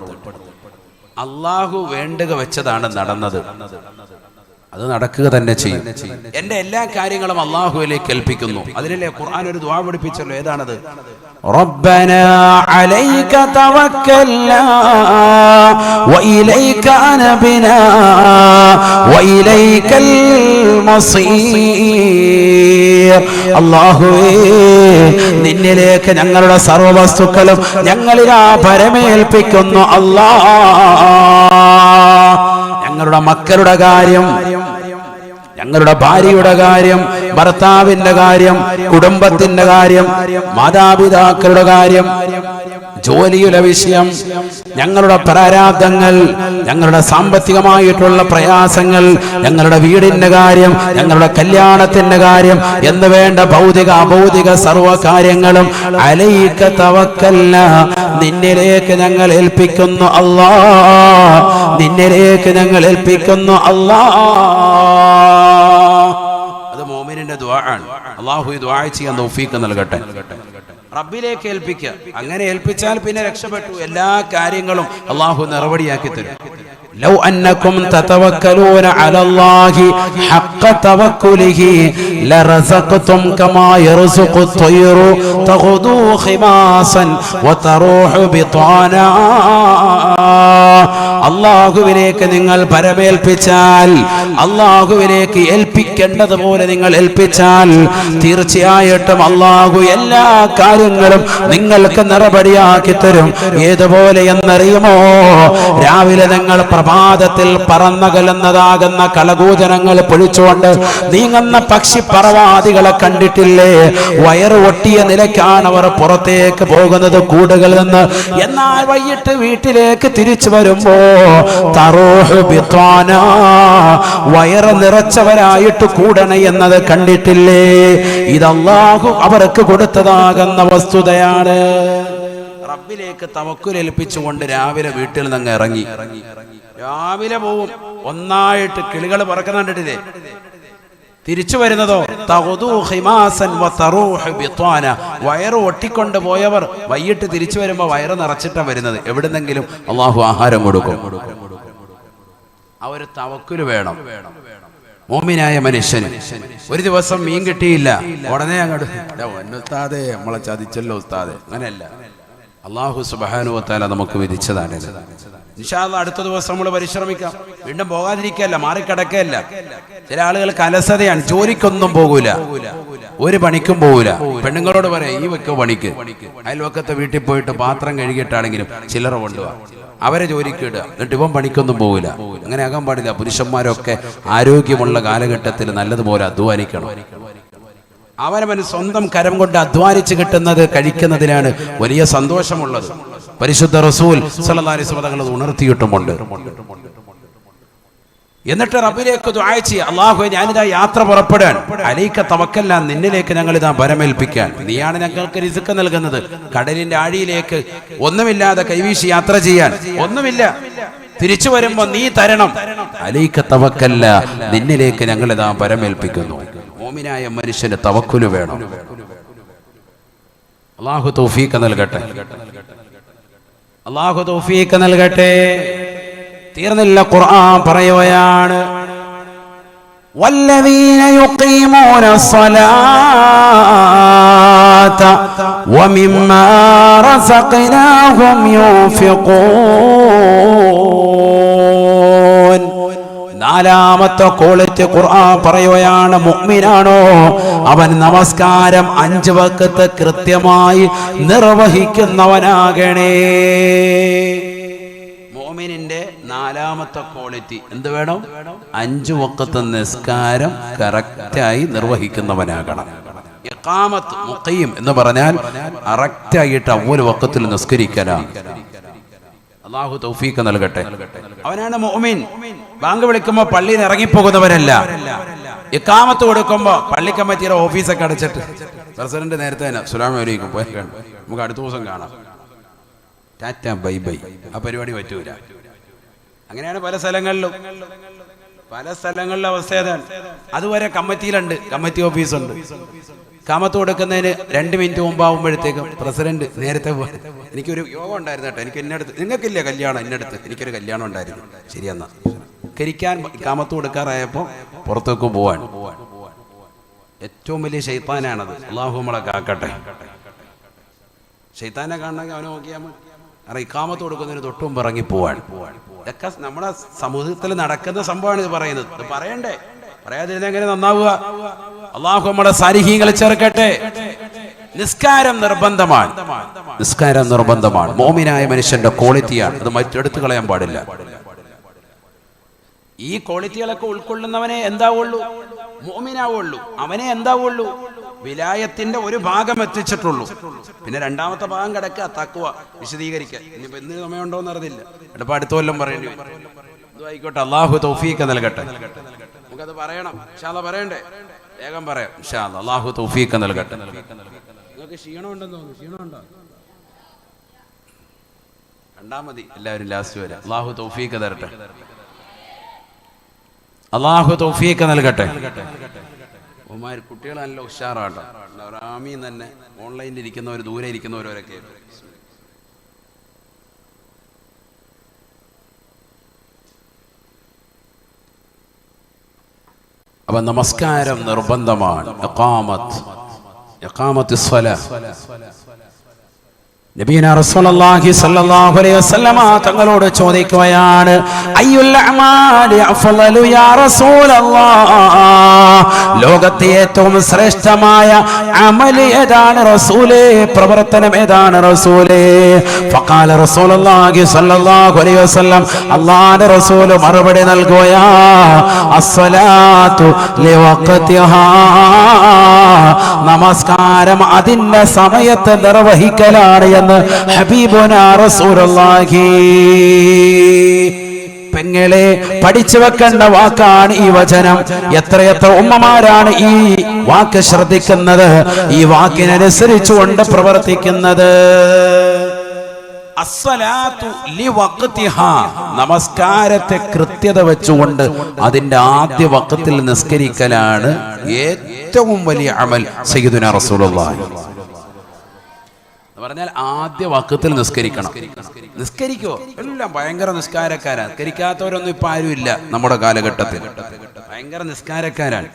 അള്ളാഹു വേണ്ടുക വെച്ചതാണ് നടന്നത്, അത് നടക്കുക തന്നെ ചെയ്യും. എന്റെ എല്ലാ കാര്യങ്ങളും അള്ളാഹുവിലേക്ക് ഏൽപ്പിക്കുന്നു. അതിനല്ലേ ഖുർആൻ ഒരു ദുആ പഠിപ്പിച്ചല്ലോ, ഏതാണത്? റബ്ബനാ അലൈക തവക്കൽനാ വഇലൈക അനബ്നാ വഇലൈകൽ മസീർ. അല്ലാഹുവേ, നിന്നിലേക്ക് ഞങ്ങളുടെ സർവ്വ വസ്തുക്കളും ഞങ്ങളിലാ പരമേൽപ്പിക്കുന്നു. അല്ലാഹ്, ഞങ്ങളുടെ മക്കളുടെ കാര്യം, ഞങ്ങളുടെ ഭാര്യയുടെ കാര്യം, ഭർത്താവിന്റെ കാര്യം, കുടുംബത്തിന്റെ കാര്യം, മാതാപിതാക്കളുടെ കാര്യം, ജോലിയുടെ വിഷയം, ഞങ്ങളുടെ പ്രാരാബ്ദങ്ങൾ, ഞങ്ങളുടെ സാമ്പത്തികമായിട്ടുള്ള പ്രയാസങ്ങൾ, ഞങ്ങളുടെ വീടിന്റെ കാര്യം, ഞങ്ങളുടെ കല്യാണത്തിന്റെ കാര്യം എന്ന് വേണ്ട ഭൗതിക അഭൗതിക സർവ്വ കാര്യങ്ങളും അലൈക തവക്കൽനാ, നിന്നിലേക്ക് ഞങ്ങൾ ഏൽപ്പിക്കുന്നു അല്ലാഹ്, നിന്നിലേക്ക് ഞങ്ങൾ ഏൽപ്പിക്കുന്നു അല്ലാഹ്. അത് മുഅ്മിനിന്റെ ദുആ ആണ്. അല്ലാഹു ഈ ദുആ ചെയ്യാൻ തൗഫീഖ് നൽകട്ടെ. റബ്ബിലേക്ക് ഏൽപ്പിക്കുക. അങ്ങനെ ഏൽപ്പിച്ചാൽ പിന്നെ രക്ഷപ്പെട്ടു. എല്ലാ കാര്യങ്ങളും അല്ലാഹു നിറവടിയാക്കി തരും. ലൗ അന്നകും തതവക്കലൂന അലല്ലാഹി ഹഖ്ക തവക്കുലിഹി ലറസഖതും കമാ യർസുഖു ത്വയ്റു തഗ്ദു ഖിമാസൻ വതറൂഹു ബിതാനാ. അല്ലാഹുവിലേക്ക് നിങ്ങൾ പരമേൽപ്പിച്ചാൽ, അല്ലാഹുവിലേക്ക് ഏൽപ്പിക്കേണ്ടതുപോലെ നിങ്ങൾ ഏൽപ്പിച്ചാൽ തീർച്ചയായിട്ടും അല്ലാഹു എല്ലാ കാര്യങ്ങളും നിങ്ങൾക്ക് നിറപടിയാക്കി തരും. ഏതുപോലെ എന്നറിയുമോ? രാവിലെ നിങ്ങൾ പ്രഭാതത്തിൽ പറന്നകലുന്നതാകുന്ന കളകൂജനങ്ങൾ പൊഴിച്ചുകൊണ്ട് നീങ്ങുന്ന പക്ഷിപ്പറവാദികളെ കണ്ടിട്ടില്ലേ? വയറ് ഒട്ടിയ നിലയ്ക്കാണ് അവർ പുറത്തേക്ക് പോകുന്നത് കൂടുകളിൽ നിന്ന്. എന്നാൽ വൈകിട്ട് വീട്ടിലേക്ക് തിരിച്ചു വരുമ്പോ തറൂഹു ബിത്വാനാ, വയറ് നിറച്ചവരായിട്ട് കൂടണ എന്നത് കണ്ടിട്ടില്ലേ? ഇത് അല്ലാഹു അവർക്ക് കൊടുത്തതാകുന്ന വസ്തുതയാണ്. റബ്ബിലേക്ക് തവക്കുൽ ഏൽപ്പിച്ചുകൊണ്ട് രാവിലെ വീട്ടിൽ നിന്ന് ഇറങ്ങി, രാവിലെ പോവും, ഒന്നായിട്ട് കിളികൾ പറക്കുന്ന കണ്ടിട്ടില്ലേ? തിരിച്ചു വരുന്നതോ തഗ്ദു ഖിമാസൻ വതറൂഹു ബിത്വാന, വയറ് ഒട്ടിക്കൊണ്ട് പോയവർ വൈകിട്ട് തിരിച്ചു വരുമ്പോൾ വയറ് നിറച്ചിട്ടാണ് വരുന്നത്. എവിടുന്നെങ്കിലും അല്ലാഹു ആഹാരം കൊടുക്കും. ആ ഒരു തവക്കുൽ വേണം മോമിനായ മനുഷ്യന്. ഒരു ദിവസം മീൻ കിട്ടിയില്ല, ഉടനെ അങ്ങോട്ട് ഉസ്താദേ നമ്മളെ ചതിച്ചല്ലോ ഉസ്താദേ. അങ്ങനെയല്ല, അല്ലാഹു സുബ്ഹാനഹു വ തആല നമുക്ക് വിധിച്ചതാണ്. ഇൻഷാ അല്ലാഹ് അടുത്ത ദിവസം നമ്മൾ പരിശ്രമിക്കാം. വീണ്ടും പോകാതിരിക്കല്ല, മാറിക്കിടക്കല്ല. ചില ആളുകൾക്ക് അലസതയാണ്, ജോലിക്കൊന്നും പോകൂല, ഒരു പണിക്കും പോകൂല. പെണ്ണുങ്ങളോട് പറയാം, ഈ വെക്കോ പണിക്ക്, അയൽവക്കത്തെ വീട്ടിൽ പോയിട്ട് പാത്രം കഴുകിയിട്ടാണെങ്കിലും ചില്ലറ കൊണ്ടുപോവാ, അവരെ ജോലിക്ക് ഇടുക. എന്നിട്ട് ഇവൻ പണിക്കൊന്നും പോകില്ല. അങ്ങനെ ആകാൻ പാടില്ല. പുരുഷന്മാരൊക്കെ ആരോഗ്യമുള്ള കാലഘട്ടത്തിൽ നല്ലതുപോലെ അധ്വാനിക്കണം. അവനവൻ സ്വന്തം കരം കൊണ്ട് അധ്വാനിച്ച് കിട്ടുന്നത് കഴിക്കുന്നതിലാണ് വലിയ സന്തോഷമുള്ളത്. പരിശുദ്ധ റസൂൽ സ്വല്ലല്ലാഹു അലൈഹി വസല്ലം തങ്ങൾ ഉണർത്തിയിട്ടുമുണ്ട്. എന്നിട്ട് റബ്ബിലേക്ക് ദുആ ചെയ്യുക, അല്ലാഹുവേ ഞാനിതാ യാത്ര പുറപ്പെടാൻ, അലൈക തവക്കൽനാ, നിന്നിലേക്ക് ഞങ്ങൾ ഇതാ പരമേൽപ്പിക്കാൻ. നീയാണ് ഞങ്ങൾക്ക് റിസ്ക് നൽകുന്നത്. കടലിന്റെ ആഴിയിലേക്ക് ഒന്നുമില്ലാതെ കൈവീശി യാത്ര ചെയ്യാൻ ഒന്നുമില്ല, തിരിച്ചു വരുമ്പോ നീ തരണം. അലൈക തവക്കൽനാ, നിന്നിലേക്ക് ഞങ്ങൾ ഇതാ പരമേൽപ്പിക്കുന്നു. മോമിനായ മനുഷ്യന് തവക്കുൽ വേണം. അല്ലാഹു തൗഫീഖ് നൽകട്ടെ. അല്ലാഹു തൗഫീഖ് നൽകട്ടെ. തീർന്നില്ല, ഖുർആൻ പറയുകയാണ് വല്ലദീന യുഖീമൂന الصلاة ومما رزقناهم ينفقون. നാലാമത്തെ ക്വാളിറ്റി ഖുർആൻ പറയുകയാണ്, മുഅ്മിനാണോ അവൻ നമസ്കാരം 5 വഖത്ത് കൃത്യമായി നിർവഹിക്കുന്നവനാകണേ. മുഅ്മിനിന്റെ നാലാമത്തെ ക്വാളിറ്റി എന്ത് വേണം? 5 വഖത്ത് നിസ്കാരം കറക്റ്റായി നിർവഹിക്കുന്നവനാകണം. ഇഖാമത്ത് മുഖീം എന്ന് പറഞ്ഞാൽ കറക്റ്റായിട്ട് അവ്വൽ വഖത്തിൽ നിസ്കരിക്കണം. അല്ലാഹു തൗഫീഖ് നൽകട്ടെ. അവനാണ് മുഅ്മിൻ. ബാങ്ക് വിളിക്കുമ്പോൾ പള്ളിയിൽ ഇറങ്ങിപ്പോകുന്നവരല്ല. ഇഖാമത്ത് കൊടുക്കുമ്പോൾ പള്ളി കമ്മിറ്റിയുടെ ഓഫീസൊക്കെ അടച്ചിട്ട് പ്രസിഡന്റ് നേരത്തെ തന്നെ അസ്സലാമു അലൈക്കും പോയി കണ്ടു, നമുക്ക് അടുത്ത ദിവസം കാണാം, ടാറ്റ ബൈ ബൈ, ആ പരിപാടി പറ്റൂല. അങ്ങനെയാണ് പല സ്ഥലങ്ങളിലും. അവസ്ഥ ഏതാണ്? അതുവരെ കമ്മിറ്റിയിലുണ്ട്, കമ്മിറ്റി ഓഫീസുണ്ട്. കാമത്ത് കൊടുക്കുന്നതിന് 2 മിനിറ്റ് മുമ്പാകുമ്പോഴത്തേക്കും പ്രസിഡന്റ് നേരത്തെ പോയി, എനിക്കൊരു യോഗം ഉണ്ടായിരുന്നു കേട്ടോ, എനിക്ക് ഇന്നടുത്ത്, നിങ്ങൾക്കില്ല കല്യാണം, ഇന്നടുത്ത് എനിക്കൊരു കല്യാണം ഉണ്ടായിരുന്നു, ശരിയെന്നാ കരിക്കാൻ കാമത്ത് കൊടുക്കാറായപ്പോൾ പുറത്തേക്ക് പോവാൻ. ഏറ്റവും വലിയ ശൈത്താനാണത്. അല്ലാഹു നമ്മളെ കാക്കട്ടെ. ശൈത്താനെ കാണണമെങ്കിൽ അവനെ നോക്കിയാൽ മതി. കാരണം ഇഖാമത്ത് കൊടുക്കുന്നതിന് തൊട്ടും ഇറങ്ങി പോവാൻ. ഇതൊക്കെ നമ്മുടെ സമൂഹത്തിൽ നടക്കുന്ന സംഭവമാണ് ഇത് പറയുന്നത്. ഇത് പറയണ്ടേ? പറയാതിരുന്ന എങ്ങനെ നന്നാവുക? അല്ലാഹു നമ്മളെ സാലിഹീങ്ങളെ ചേർക്കട്ടെ. നിസ്കാരം നിർബന്ധമാണ്. നിസ്കാരം നിർബന്ധമാണ്. മോമിനായ മനുഷ്യന്റെ ക്വാളിറ്റിയാണ്. അത് മറ്റെടുത്ത് കളയാൻ പാടില്ല. ഈ ക്വാളിറ്റികളൊക്കെ ഉൾക്കൊള്ളുന്നവനെ എന്താവുള്ളൂ? മോമിനാവുള്ളൂ. അവനെ എന്താവുള്ളൂ? വിലായത്തിന്റെ ഒരു ഭാഗം എത്തിച്ചിട്ടുള്ളൂ. പിന്നെ രണ്ടാമത്തെ ഭാഗം കിടക്കുക തഖ്വ വിശദീകരിക്കാൻ. ഇനിയിപ്പോ എന്തിന് സമയമുണ്ടോന്ന് അറിയില്ല, ചിലപ്പോൾ അടുത്ത കൊല്ലം പറയേണ്ടി വരും. ആയിക്കോട്ടെ, അല്ലാഹു തൗഫീഖ് നൽകട്ടെ. നമുക്കത് പറയണം ഇൻഷാ അല്ലാഹ്. പറയണ്ടേ? വേഗം പറയാം ഇൻഷാ അല്ലാഹ്. അല്ലാഹു തൗഫീഖ് നൽകട്ടെ. നിങ്ങൾക്ക് ക്ഷീണമുണ്ടെന്ന് തോന്നുന്നു. ക്ഷീണമുണ്ടോ? കണ്ടാ മതി എല്ലാവരും ലാസ്റ്റ് വരെ. അല്ലാഹു തൗഫീഖ് തരട്ടെ. അല്ലാഹു തൗഫീഖ് നൽകട്ടെ. കുട്ടികൾ നല്ല ഉഷാറാട്ടോ. റാമീൻ തന്നെ ഓൺലൈനിൽ ഇരിക്കുന്നവർ, ദൂരെ ഇരിക്കുന്നവരൊക്കെ. അപ്പൊ നമസ്കാരം നിർബന്ധമാണ്. ഇഖാമത്ത് സ്വലാത്ത്. നബിയുനാ റസൂലുള്ളാഹി സ്വല്ലല്ലാഹു അലൈഹി വസല്ലമ തങ്ങളോട് ചോദിക്കുകയാണ്, അയ്യുൽ അഅമാലി അഫ്ളലു യാ റസൂലല്ലാഹ്, ലോകത്തെ ഏറ്റവും ശ്രേഷ്ഠമായ അമൽ ഏതാണ് റസൂലേ? പ്രവർത്തനം ഏതാണ് റസൂലേ? ഫഖാല റസൂലുള്ളാഹി സ്വല്ലല്ലാഹു അലൈഹി വസല്ലം, അല്ലാഹുവിന്റെ റസൂൽ മറുപടി നൽകുകയാ, അസ്സലാത്തു ലിവഖതിഹാ, നമസ്കാരം അതിന്റെ സമയത്ത് നിർവഹിക്കലാണ് എന്ന് ഹബീബുനാ റസൂലുള്ളാഹി. പെങ്ങളെ, പഠിച്ചു വെക്കേണ്ട വാക്കാണ് ഈ വചനം. എത്രയെത്ര ഉമ്മമാരാണ് ഈ വാക്ക് ശ്രദ്ധിക്കുന്നത്, ഈ വാക്കിനനുസരിച്ചുകൊണ്ട് പ്രവർത്തിക്കുന്നത്. അസ്സലാത്തു ലിവഖതിഹാ, നമസ്കാരത്തെ കൃത്യത വെച്ചുകൊണ്ട് അതിന്റെ ആദ്യ വഖത്തിൽ നിസ്കരിക്കലാണ് ഏറ്റവും വലിയ അമൽ. സയ്യിദുനാ റസൂലുള്ളാഹി പറഞ്ഞാൽ ആദ്യ വഖത്തിൽ നിസ്കരിക്കണം. നിസ്കരിക്കോ? എല്ലാം ഭയങ്കര നിസ്കാരക്കാരാണ്. നിസ്കരിക്കാത്തവരൊന്നും ഇപ്പൊ ആരും ഇല്ല നമ്മുടെ കാലഘട്ടത്തിൽ. ഭയങ്കര നിസ്കാരക്കാരാണ്.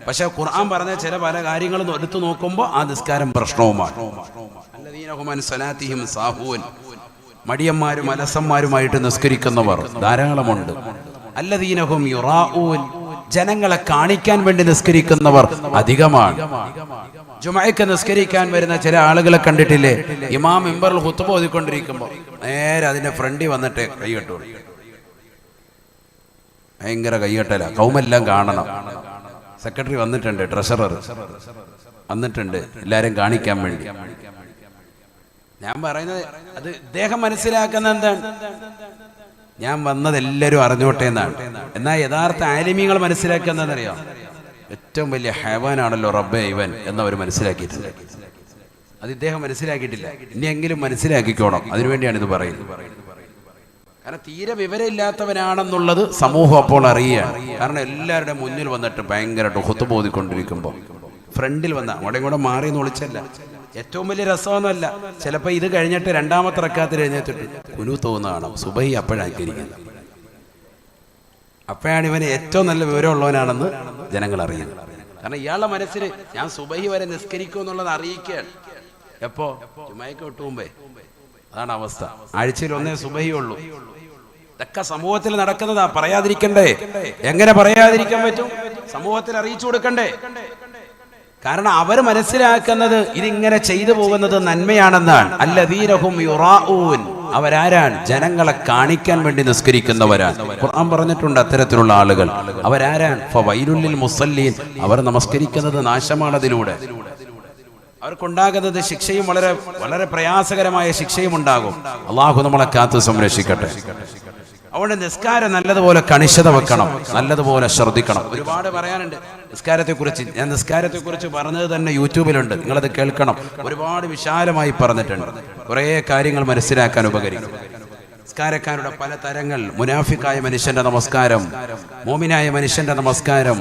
പക്ഷെ ഖുർആൻ പറഞ്ഞ ചില പല കാര്യങ്ങളും എടുത്തു നോക്കുമ്പോൾ ആ നിസ്കാരം പ്രശ്നവുമാണ്. മടിയന്മാരും അലസന്മാരുമായിട്ട് നിസ്കരിക്കുന്നവർ ധാരാളമുണ്ട്. അല്ലദീനഹും യുറാഊൻ, ജനങ്ങളെ കാണിക്കാൻ വേണ്ടി നിസ്കരിക്കുന്നവർ അധികമാണ്. ജുമഅക്ക് നിസ്കരിക്കാൻ വരുന്ന ചില ആളുകളെ കണ്ടിട്ടില്ലേ? ഇമാം മിമ്പറിൽ ഖുത്ബ ഓതിക്കൊണ്ടിരിക്കുമ്പോൾ നേരെ അതിന്റെ ഫ്രണ്ടിൽ വന്നിട്ട് കൈകെട്ടു. ഭയങ്കര കൈകെട്ടല, കൗമെല്ലാം കാണണം. സെക്രട്ടറി വന്നിട്ടുണ്ട്, ട്രഷറർ വന്നിട്ടുണ്ട്, എല്ലാരും കാണിക്കാൻ വേണ്ടി. ഞാൻ പറയുന്നത് അത് ഇദ്ദേഹം മനസ്സിലാക്കുന്ന എന്താണ്? ഞാൻ വന്നത് എല്ലാവരും അറിഞ്ഞോട്ടെ എന്നാണ്. എന്നാൽ യഥാർത്ഥ ആലിമീങ്ങൾ മനസ്സിലാക്കുന്നതെന്നറിയാം, ഏറ്റവും വലിയ ഹൈവാനാണല്ലോ റബ്ബേ ഇവൻ എന്നവർ മനസ്സിലാക്കിയിട്ടുണ്ട്. അത് ഇദ്ദേഹം മനസ്സിലാക്കിയിട്ടില്ല. ഇനിയെങ്കിലും മനസ്സിലാക്കിക്കോണം. അതിനുവേണ്ടിയാണ് ഇത് പറയുന്നത്. കാരണം തീരെ വിവരമില്ലാത്തവനാണെന്നുള്ളത് സമൂഹം അപ്പോൾ അറിയുകയാണ്. കാരണം എല്ലാവരുടെ മുന്നിൽ വന്നിട്ട് ഭയങ്കരമായിട്ട് ഖുത്ബ ഓതിക്കൊണ്ടിരിക്കുമ്പോൾ ഫ്രണ്ടിൽ വന്ന അവിടെ കൂടെ മാറി എന്ന് വിളിച്ചല്ല, ഏറ്റവും വലിയ രസമൊന്നുമല്ല. ചിലപ്പോൾ ഇത് കഴിഞ്ഞിട്ട് രണ്ടാമത്തെ റക്കാത്തിൽ എഴുന്നേറ്റിട്ട് കുനൂത്ത് തോന്നുന്നതാണ്. സുബഹി അപ്പോഴായിരിക്കുന്നത്. അപ്പോഴാണ് ഇവന് ഏറ്റവും നല്ല വിവരമുള്ളവനാണെന്ന് ജനങ്ങൾ അറിയുന്നത്. കാരണം ഇയാളുടെ മനസ്സിൽ ഞാൻ സുബഹി വരെ നിസ്കരിക്കും എന്നുള്ളത് അറിയിക്കുകയാണ്. എപ്പോ? ജുമയ്ക്ക് വിട്ടു മുമ്പേ. അതാണ് അവസ്ഥ. ആഴ്ചയിൽ ഒന്നേ സുബഹി ഉള്ളൂ. ഇതൊക്കെ സമൂഹത്തിൽ നടക്കുന്നതാ. പറയാതിരിക്കണ്ടേ? എങ്ങനെ പറയാതിരിക്കാൻ പറ്റും? സമൂഹത്തിൽ അറിയിച്ചു കൊടുക്കണ്ടേ? കാരണം അവർ മനസ്സിലാക്കുന്നത് ഇതിങ്ങനെ ചെയ്തു പോകുന്നത് നന്മയാണെന്നാണ്. അല്ലദീനഹും യുറാഊൻ, അവരാരാണ്? ജനങ്ങളെ കാണിക്കാൻ വേണ്ടി നിസ്കരിക്കുന്നവരാണ്. ഖുർആൻ പറഞ്ഞിട്ടുണ്ട് അത്തരത്തിലുള്ള ആളുകൾ അവരാരാണ്? ഫവൈലുൽ ലിൽ മുസല്ലീൻ, അവർ നമസ്കരിക്കുന്നത് നാശമാണ്. അതിലൂടെ അവർക്കുണ്ടാകുന്നത് ശിക്ഷയും വളരെ വളരെ പ്രയാസകരമായ ശിക്ഷയും ഉണ്ടാകും. അള്ളാഹു നമ്മളെ കാത്തു സംരക്ഷിക്കട്ടെ. അതുകൊണ്ട് നിസ്കാരം നല്ലതുപോലെ കണിശത വെക്കണം, നല്ലതുപോലെ ശ്രദ്ധിക്കണം. ഒരുപാട് പറയാനുണ്ട് നിസ്കാരത്തെക്കുറിച്ച്. ഞാൻ നിസ്കാരത്തെക്കുറിച്ച് പറഞ്ഞത് തന്നെ യൂട്യൂബിലുണ്ട്, നിങ്ങളത് കേൾക്കണം. ഒരുപാട് വിശാലമായി പറഞ്ഞിട്ടുണ്ട്. കുറേ കാര്യങ്ങൾ മനസ്സിലാക്കാൻ ഉപകരിക്കും. നിസ്കാരക്കാരുടെ പല തരങ്ങൾ. മുനാഫിക്കായ മനുഷ്യന്റെ നമസ്കാരം, മോമിനായ മനുഷ്യന്റെ നമസ്കാരം,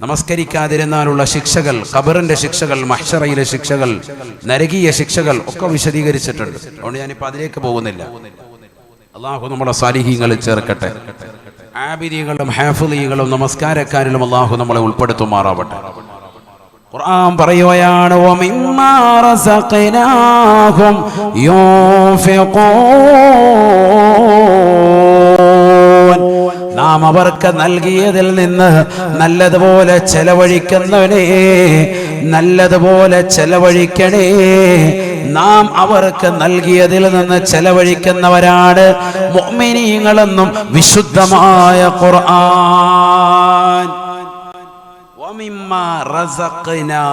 നമസ്കരിക്കാതിരുന്നാലുള്ള ശിക്ഷകൾ, ഖബറിന്റെ ശിക്ഷകൾ, മഹ്ശറയിലെ ശിക്ഷകൾ, നരകീയ ശിക്ഷകൾ ഒക്കെ വിശദീകരിച്ചിട്ടുണ്ട്. അതുകൊണ്ട് ഞാനിപ്പോൾ അതിലേക്ക് പോകുന്നില്ല. അള്ളാഹു നമ്മളെ സാലിഹീങ്ങളിൽ ചേർക്കട്ടെ. ആബിദീങ്ങളും ഹാഫിളീകളും നമസ്കാരക്കാരിലും അള്ളാഹു നമ്മളെ ഉൾപ്പെടുത്തുമാറാവട്ടെ. ഖുർആൻ പറയുകയാണ് വമിമ്മാ റസഖനാഹും യുൻഫിഖൂൻ, നാം അവർക്ക് നൽകിയതിൽ നിന്ന് നല്ലതുപോലെ ചെലവഴിക്കുന്നവനെ, നല്ലതുപോലെ ചെലവഴിക്കണേ. നാം അവർക്ക് നൽകിയതിൽ നിന്ന് ചെലവഴിക്കുന്നവരാണ് മുഅ്മിനീങ്ങളെന്നും വിശുദ്ധമായ ഖുർആൻ. വമിമ്മാ റസഖ്നാ,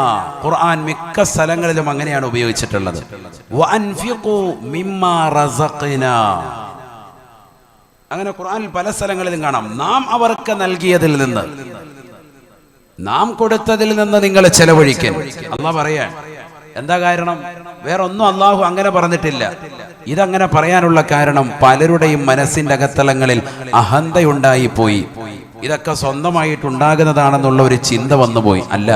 ഖുർആൻ മിക്ക സ്ഥലങ്ങളിലും അങ്ങനെയാണ് ഉപയോഗിച്ചിട്ടുള്ളത്. വഅൻഫിഖൂ മിമ്മാ റസഖ്നാ, അങ്ങനെ ഖുർആനിൽ പല സ്ഥലങ്ങളിലും കാണാം. നാം അവർക്ക് നൽകിയതിൽ നിന്ന്, നാം കൊടുത്തതിൽ നിന്ന് നിങ്ങൾ ചെലവഴിക്കാൻ അല്ലാഹു പറയാൻ. എന്താ കാരണം? വേറെ ഒന്നും അള്ളാഹു അങ്ങനെ പറഞ്ഞിട്ടില്ല. ഇതങ്ങനെ പറയാനുള്ള കാരണം പലരുടെയും മനസ്സിന്റെ അകത്തളങ്ങളിൽ അഹന്തയുണ്ടായി പോയി. ഇതൊക്കെ സ്വന്തമായിട്ടുണ്ടാകുന്നതാണെന്നുള്ള ഒരു ചിന്ത വന്നുപോയി. അല്ല,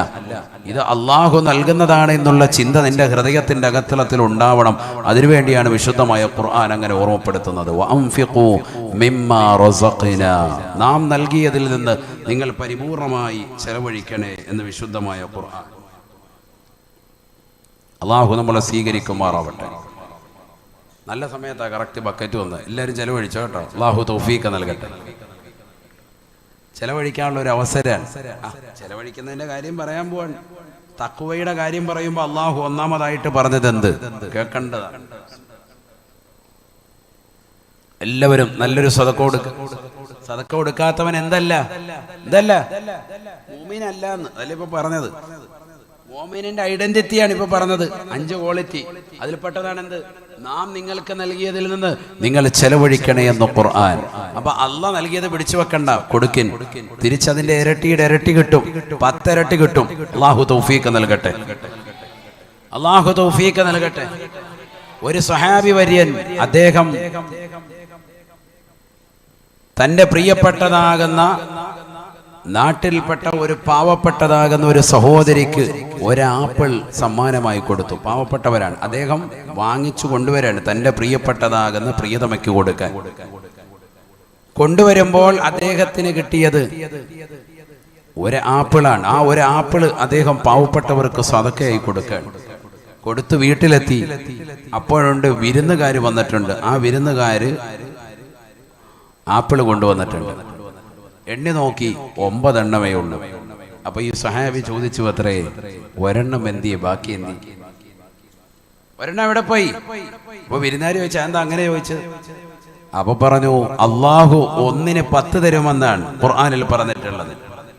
ഇത് അള്ളാഹു നൽകുന്നതാണ് എന്നുള്ള ചിന്ത നിന്റെ ഹൃദയത്തിന്റെ അകത്തളത്തിൽ ഉണ്ടാവണം. അതിനുവേണ്ടിയാണ് വിശുദ്ധമായ ഖുർആൻ അങ്ങനെ ഓർമ്മപ്പെടുത്തുന്നത്. വഅൻഫിഖൂ മിമ്മാ റസഖ്നാ, നാം നൽകിയതിൽ നിന്ന് നിങ്ങൾ പരിപൂർണമായി ചെലവഴിക്കണേ എന്ന് വിശുദ്ധമായ ഖുർആൻ. അള്ളാഹു നമ്മളെ സ്വീകരിക്കുമാറാവട്ടെ. നല്ല സമയത്താണ് കറക്റ്റ് ബക്കറ്റ് വന്ന് എല്ലാവരും ചെലവഴിച്ചോ കേട്ടോ. അള്ളാഹു തൗഫീഖ് നൽകട്ടെ. ചെലവഴിക്കാനുള്ള ഒരു അവസരമാണ്. ചെലവഴിക്കുന്നതിന്റെ കാര്യം പറയാൻ പോവാണ്. തഖ്വയുടെ കാര്യം പറയുമ്പോൾ അള്ളാഹു ഒന്നാമതായിട്ട് പറഞ്ഞത് എന്ത്? കേൾക്കേണ്ടതാണ്. എല്ലാവരും നല്ലൊരു സദഖ കൊടുക്കുക. സദഖ കൊടുക്കാത്തവൻ എന്തല്ല? മുഅ്മിനല്ല എന്ന് അതല്ലേ ഇപ്പൊ പറഞ്ഞത്. മുഅ്മിനിന്റെ ഐഡന്റിറ്റിയാണ് ഇപ്പൊ പറഞ്ഞത്. 5 ക്വാളിറ്റി അതിൽപ്പെട്ടതാണ് എന്ത്? നാം നിങ്ങൾക്ക് നൽകിയതിൽ നിന്ന് നിങ്ങൾ ചെലവഴിക്കണേ എന്ന് ഖുർആൻ. അപ്പൊ അള്ളാഹ് നൽകിയത് പിടിച്ചു വെക്കണ്ട, കൊടുക്കിൻ. തിരിച്ചതിന്റെ ഇരട്ടിയുടെ ഇരട്ടി കിട്ടും, 10 ഇരട്ടി കിട്ടും. അള്ളാഹു തൗഫീഖ് നൽകട്ടെ. അള്ളാഹു തൗഫീഖ് നൽകട്ടെ. ഒരു സ്വഹാബി വര്യൻ, അദ്ദേഹം തന്റെ പ്രിയപ്പെട്ടതാകുന്ന നാട്ടിൽപ്പെട്ട ഒരു പാവപ്പെട്ടതാകുന്ന ഒരു സഹോദരിക്ക് ഒരാപ്പിൾ സമ്മാനമായി കൊടുത്തു. പാവപ്പെട്ടവരാണ്. അദ്ദേഹം വാങ്ങിച്ചു കൊണ്ടുവരാണ് തന്റെ പ്രിയപ്പെട്ടതാകുന്ന പ്രിയതമയ്ക്ക് കൊടുക്കാൻ. കൊണ്ടുവരുമ്പോൾ അദ്ദേഹത്തിന് കിട്ടിയത് ഒരു ആപ്പിളാണ്. ആ ഒരു ആപ്പിള് അദ്ദേഹം പാവപ്പെട്ടവർക്ക് സദക്കയായി കൊടുക്കാൻ കൊടുത്തു. വീട്ടിലെത്തി. അപ്പോഴുണ്ട് വിരുന്നുകാർ വന്നിട്ടുണ്ട്. ആ വിരുന്നുകാര് ആപ്പിള് കൊണ്ടുവന്നിട്ടുണ്ട്. എണ്ണി നോക്കി 9 എണ്ണമേ ഉള്ളൂ. അപ്പൊ ഈ സഹാബി ചോദിച്ചു, അത്രേ ഒരെണ്ണം എന്തിയെ, ബാക്കി എന്തി? ഒരെണ്ണം എവിടെ പോയി? അപ്പൊ വിരുന്നാരി ചോദിച്ചാ എന്താ അങ്ങനെ ചോദിച്ചത്? അപ്പൊ പറഞ്ഞു, അള്ളാഹു 1-ന് 10 തരുമെന്നാണ് ഖുർആനിൽ പറഞ്ഞിട്ടുള്ളത്.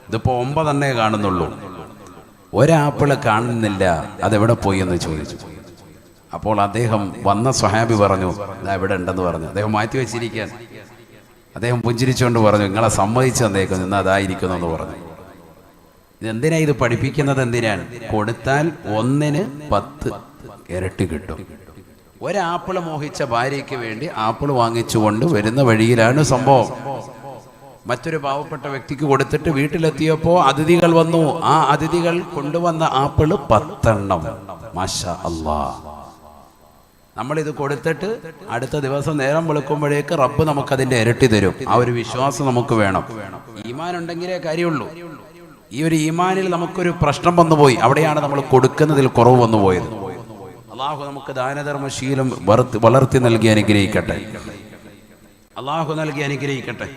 ഇതിപ്പോ 9 എണ്ണേ കാണുന്നുള്ളൂ. ഒരാപ്പിള് കാണുന്നില്ല, അതെവിടെ പോയി എന്ന് ചോദിച്ചു. അപ്പോൾ അദ്ദേഹം വന്ന സ്വഹാബി പറഞ്ഞു, ഇതാ ഇവിടെ ഉണ്ടെന്ന് പറഞ്ഞു. അദ്ദേഹം മാറ്റി വെച്ചിരിക്കാൻ. അദ്ദേഹം പുഞ്ചിരിച്ചുകൊണ്ട് പറഞ്ഞു, നിങ്ങളെ സമ്മതിച്ചു തന്നേക്കും, നിന്ന് അതായിരിക്കുന്നു എന്ന് പറഞ്ഞു. ഇതെന്തിനാ ഇത് പഠിപ്പിക്കുന്നത്? എന്തിനാണ്? കൊടുത്താൽ 1-ന് 10 ഇരട്ടി കിട്ടും. ഒരാപ്പിള് മോഹിച്ച ഭാര്യയ്ക്ക് വേണ്ടി ആപ്പിള് വാങ്ങിച്ചുകൊണ്ട് വരുന്ന വഴിയിലാണ് സംഭവം. മറ്റൊരു പാവപ്പെട്ട വ്യക്തിക്ക് കൊടുത്തിട്ട് വീട്ടിലെത്തിയപ്പോൾ അതിഥികൾ വന്നു. ആ അതിഥികൾ കൊണ്ടുവന്ന ആപ്പിള് 10 മാഷാ അല്ലാഹ്. നമ്മളിത് കൊടുത്തിട്ട് അടുത്ത ദിവസം നേരം വെളുക്കുമ്പോഴേക്ക് റബ്ബ് നമുക്കതിൻ്റെ ഇരട്ടി തരും. ആ ഒരു വിശ്വാസം നമുക്ക് വേണം. ഈമാൻ ഉണ്ടെങ്കിലേ കാര്യമുള്ളൂ. ഈ ഒരു ഈമാനിൽ നമുക്കൊരു പ്രശ്നം വന്നുപോയി. അവിടെയാണ് നമ്മൾ കൊടുക്കുന്നതിൽ കുറവ് വന്നു പോയത്. അള്ളാഹു നമുക്ക് ദാനധർമ്മശീലം വളർത്തി നൽകി അനുഗ്രഹിക്കട്ടെ. അള്ളാഹു നൽകി അനുഗ്രഹിക്കട്ടെ.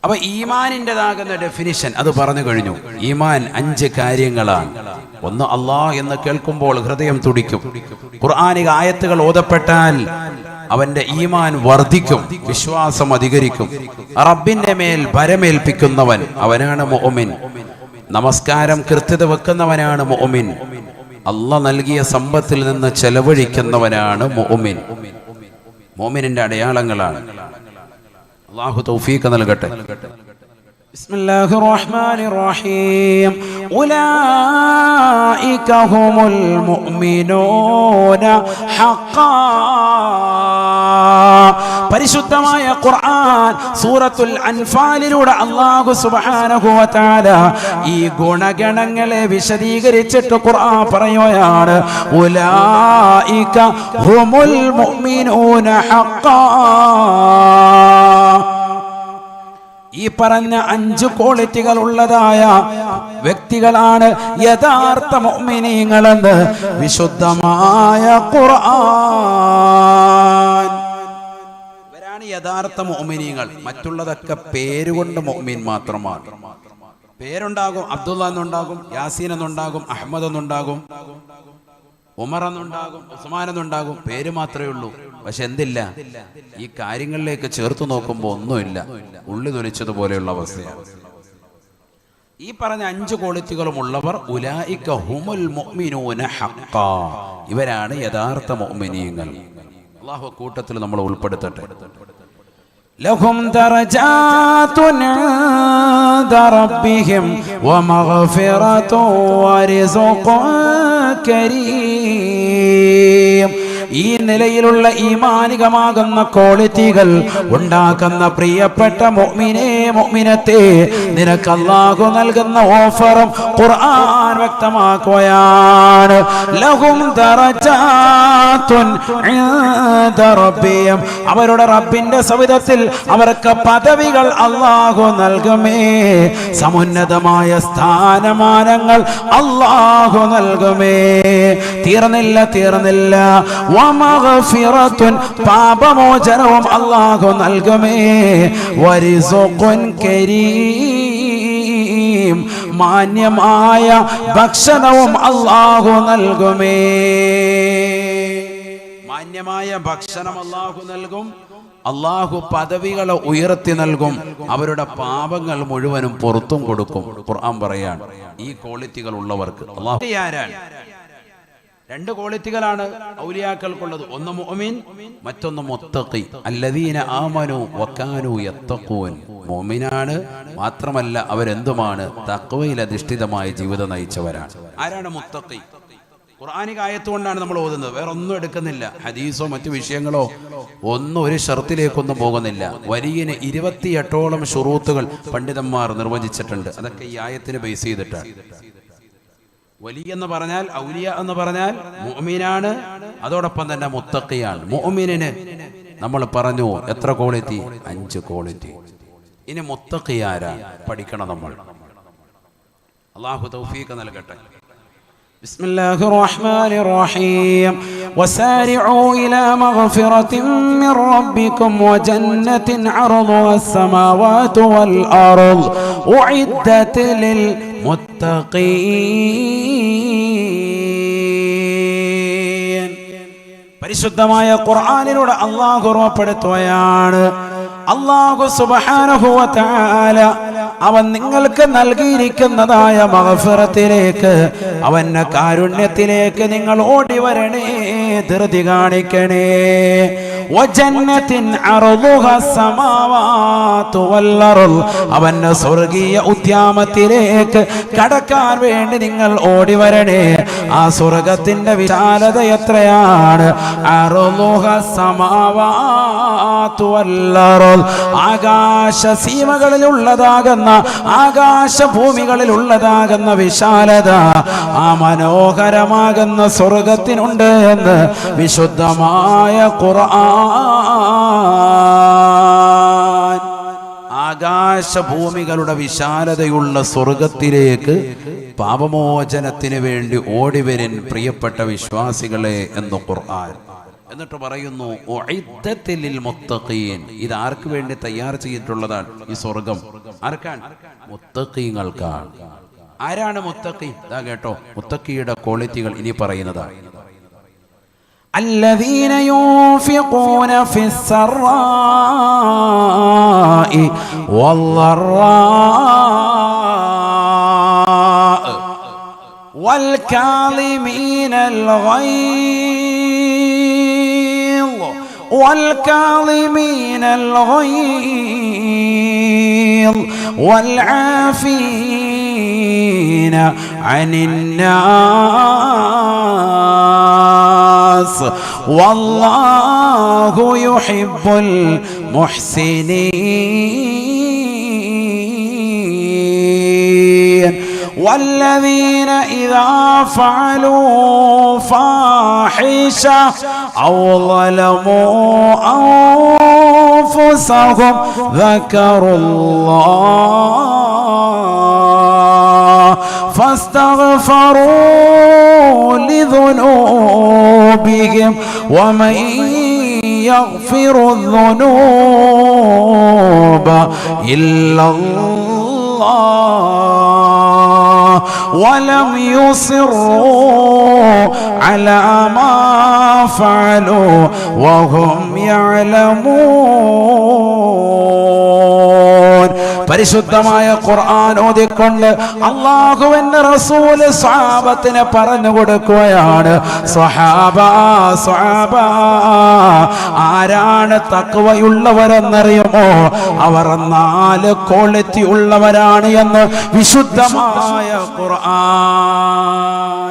അപ്പൊ ഈമാനിൻ്റെതാകുന്ന ഡെഫിനിഷൻ അത് പറഞ്ഞു കഴിഞ്ഞു. ഈമാൻ 5 കാര്യങ്ങളാണ്. ഒന്ന്, അള്ളാഹ് എന്ന് കേൾക്കുമ്പോൾ ഹൃദയം തുടിക്കും. ഖുർആനിക ആയത്തുകൾ ഓതപ്പെട്ടാൽ അവന്റെ ഈമാൻ വർദ്ധിക്കും, വിശ്വാസം അധികരിക്കും. റബ്ബിന്റെ മേൽ ഭരമേൽപ്പിക്കുന്നവൻ അവനാണ് മുഅ്മിൻ. നമസ്കാരം കൃത്യത വെക്കുന്നവനാണ് മുഅ്മിൻ. അള്ളാഹ് നൽകിയ സമ്പത്തിൽ നിന്ന് ചെലവഴിക്കുന്നവനാണ് മുഅ്മിൻ. മുഅ്മിനിന്റെ അടയാളങ്ങളാണ്. അല്ലാഹു തൗഫീഖ് നൽകട്ടെ. ബിസ്മില്ലാഹിർ റഹ്മാനിർ റഹീം. ഉലൈക ഹുമുൽ മുഅ്മിനൂന ഹഖ്ഖാ. പരിശുദ്ധമായ ഖുർആൻ സൂറത്തുൽ അൻഫാലിലൂടെ അല്ലാഹു സുബ്ഹാനഹു വ തആല ഈ ഗുണഗണങ്ങളെ വിശദീകരിച്ചിട്ട് ഖുർആൻ പറയുകയാണ്, ഉലൈക ഹുമുൽ മുഅ്മിനൂന ഹഖ്ഖാ. ഈ പറഞ്ഞ 5 ക്വാളിറ്റികൾ ഉള്ളതായ വ്യക്തികളാണ് യഥാർത്ഥ മുഅ്മിനീങ്ങളെന്ന് വിശുദ്ധമായ ഖുർആൻ. ഇവരാണ് യഥാർത്ഥ മുഅ്മിനീങ്ങൾ. മറ്റുള്ളതൊക്കെ പേരുകൊണ്ട് മുഅ്മിൻ മാത്രമാണ്. പേരുണ്ടാകും, അബ്ദുള്ള എന്നുണ്ടാകും, യാസീൻ എന്നുണ്ടാകും, അഹമ്മദ് എന്നുണ്ടാകും, ഉമർ എന്നുണ്ടാകും, ഉസ്മാൻ എന്നുണ്ടാകും. പേര് മാത്രമേ ഉള്ളൂ. പക്ഷെ എന്തില്ല, ഈ കാര്യങ്ങളിലേക്ക് ചേർത്ത് നോക്കുമ്പോൾ ഒന്നുമില്ല. ഉള്ളി തൊലിച്ചതുപോലെയുള്ള അവസ്ഥയാണ്. ഈ പറഞ്ഞ 5 ക്വാളിറ്റികളും ഉള്ളവർ ഉലൈക ഹുമുൽ മുഅ്മിനൂന ഹഖ്ഖാ. ഇവരാണ് യഥാർത്ഥ മുഅ്മിനീങ്ങൾ. അല്ലാഹു കൂട്ടത്തിൽ നമ്മൾ ഉൾപ്പെടുത്തട്ടെ. ലഹും ദറജാതുൻ ഇൻദ റബ്ബിഹിം വമഗ്ഫിറതുൻ വറിസ്ഖുൻ കരീം. ഈ നിലയിലുള്ള ഈമാനികമാകുന്ന ക്വാളിറ്റികൾ ഉണ്ടാക്കുന്ന പ്രിയപ്പെട്ട മുഅ്മിനേ മുഅ്മിനത്തെ, നിനക്ക് അല്ലാഹു നൽകുന്ന ഓഫറും ഖുർആൻ വ്യക്തമാക്കുകയാണ്. ലഹും ദറജാതുൻ ഇൻദ റബ്ബിഹിം. അവരുടെ റബ്ബിന്റെ സവിധത്തിൽ അവർക്ക് പദവികൾ അല്ലാഹു നൽകുമേ. സമുന്നതമായ സ്ഥാനമാനങ്ങൾ അല്ലാഹു നൽകുമേ. തീർന്നില്ല. വമഗ്ഫിറത്തുൻ, പാപമോചനവും അല്ലാഹു നൽകുമേ. വറിസ്ഖുൻ കരീം, മാന്യമായ ഭക്ഷണവും അല്ലാഹു നൽകുമേ. മാന്യമായ ഭക്ഷണം അല്ലാഹു നൽകും. അല്ലാഹു പദവികളെ ഉയർത്തി നൽകും. അവരുടെ പാപങ്ങൾ മുഴുവനും പുറത്തും കൊടുക്കും. ഖുർആൻ പറയാണ് ഈ ക്വാളിറ്റികൾ ഉള്ളവർക്ക്. അല്ലാഹു ആരാണ്? 2 ക്വാളിറ്റികളാണ് ഔലിയാക്കൾക്കുള്ളത്. ഒന്ന് മുഅ്മിൻ, മറ്റൊന്ന് മുത്തഖി. അല്ലദീന ആമനു വകാനു യത്തഖൂൻ. മുഅ്മിനാണ്, മാത്രമല്ല അവരെന്തുമാണ്? തഖ്വയിൽ അധിഷ്ഠിതമായ ജീവിതം നയിച്ചവരാണ്. ആരാണ് മുത്തഖി? ഖുർആനിക ആയത്തുകൊണ്ടാണ് നമ്മൾ ഓതുന്നത്. വേറെ ഒന്നും എടുക്കുന്നില്ല. ഹദീസോ മറ്റു വിഷയങ്ങളോ ഒന്നും ഒരു ഷർത്തിലേക്കൊന്നും പോകുന്നില്ല. വലിയന് 28ഓളം ശുറൂത്തുകൾ പണ്ഡിതന്മാർ നിർവചിച്ചിട്ടുണ്ട്. അതൊക്കെ ഈ ആയത്തിനെ ബേസ് ചെയ്തിട്ടാണ്. വലിയ എന്ന് പറഞ്ഞാൽ, ഔലിയ എന്ന് പറഞ്ഞാൽ മുഅ്മിനാണ്, അതോടൊപ്പം തന്നെ മുത്തഖിയാണ്. മുഅ്മിനിന് നമ്മൾ പറഞ്ഞു എത്ര ക്വാളിറ്റി? 5 ക്വാളിറ്റി. ഇനി മുത്തഖി ആരാ? പഠിക്കണം നമ്മൾ. അല്ലാഹു തൗഫീഖ് നൽകട്ടെ. ബിസ്മില്ലാഹിർ റഹ്മാനിർ റഹീം. വസാരിഉ ഇലാ മഗ്ഫിറത്തിൻ മിർ റബ്ബിക്കും വജന്നത്തിൻ അർദുഹാ അസ്സമാവാതു വൽ അർദ് ഉഇദ്ദത് ലിൽ മുത്തഖീൻ. പരിശുദ്ധമായ ഖുർആനിലൂടെ അല്ലാഹു ഓർമ്മപ്പെടുത്തുകയാണ്. അല്ലാഹു സുബ്ഹാനഹു വ തആല അവൻ നിങ്ങൾക്ക് നൽകിയിരിക്കുന്നതായ മഗ്ഫിറത്തിലേക്ക്, അവന്റെ കാരുണ്യത്തിലേക്ക് നിങ്ങൾ ഓടി വരണേ, ധൃതി കാണിക്കണേ. വജന്നത്തിൻ അർദുഹ സമാവാതു വൽ അർദ്, അവന്റെ സ്വർഗീയ ഉദ്യാനത്തിലേക്ക് കടക്കാൻ വേണ്ടി നിങ്ങൾ ഓടി വരണേ. ആ സ്വർഗത്തിന്റെ വിശാലത എത്രയാണ്? അർദുഹ സമാവാതു വൽ അർദ്, ആകാശ സീമകളിലുള്ളതാകുന്ന, ആകാശഭൂമികളിലുള്ളതാകുന്ന വിശാലത ആ മനോഹരമാകുന്ന സ്വർഗത്തിനുണ്ട് എന്ന് വിശുദ്ധമായ ഖുർആൻ. ആകാശഭൂമികളുടെ വിശാലതയുള്ള സ്വർഗത്തിലേക്ക് പാപമോചനത്തിന് വേണ്ടി ഓടിവരിൻ പ്രിയപ്പെട്ട വിശ്വാസികളെ എന്ന് ഖുർആൻ. എന്നിട്ട് പറയുന്നു ഉഇദ്ദത്തിൽ ലിൽ മുത്തഖീൻ, ഇത് ആർക്ക് വേണ്ടി തയ്യാർ ചെയ്തിട്ടുള്ളതാണ് ഈ സ്വർഗം? ആർക്കാണ്? മുത്തഖീങ്ങൾക്കാണ്. ആരാണ് മുത്തഖി? ഇതാ കേട്ടോ, മുത്തഖിയുടെ ക്വാളിറ്റികൾ ഇനി പറയുന്നതാണ്. الذين ينفقون في السراء والضراء والكاظمين الغيظ والعافين عن الناس والله يحب المحسنين. والذين إذا فعلوا فاحشة أو ظلموا أنفسهم ذكروا الله فاستغفروا لذنوبهم ومن يغفر الذنوب إلا الله ولم يصروا على ما فعلوا وهم يعلمون. പരിശുദ്ധമായ ഖുർആൻ ഓതിക്കൊണ്ട് അല്ലാഹുവിന്റെ റസൂൽ സ്വഹാബത്തിനെ പറഞ്ഞു കൊടുക്കുകയാണ്. സ്വഹാബ ആരാണ് തഖ്വയുള്ളവരെന്നറിയുമോ? അവർ 4 ക്വാളിറ്റി ഉള്ളവരാണ് എന്ന് വിശുദ്ധമായ ഖുർആൻ.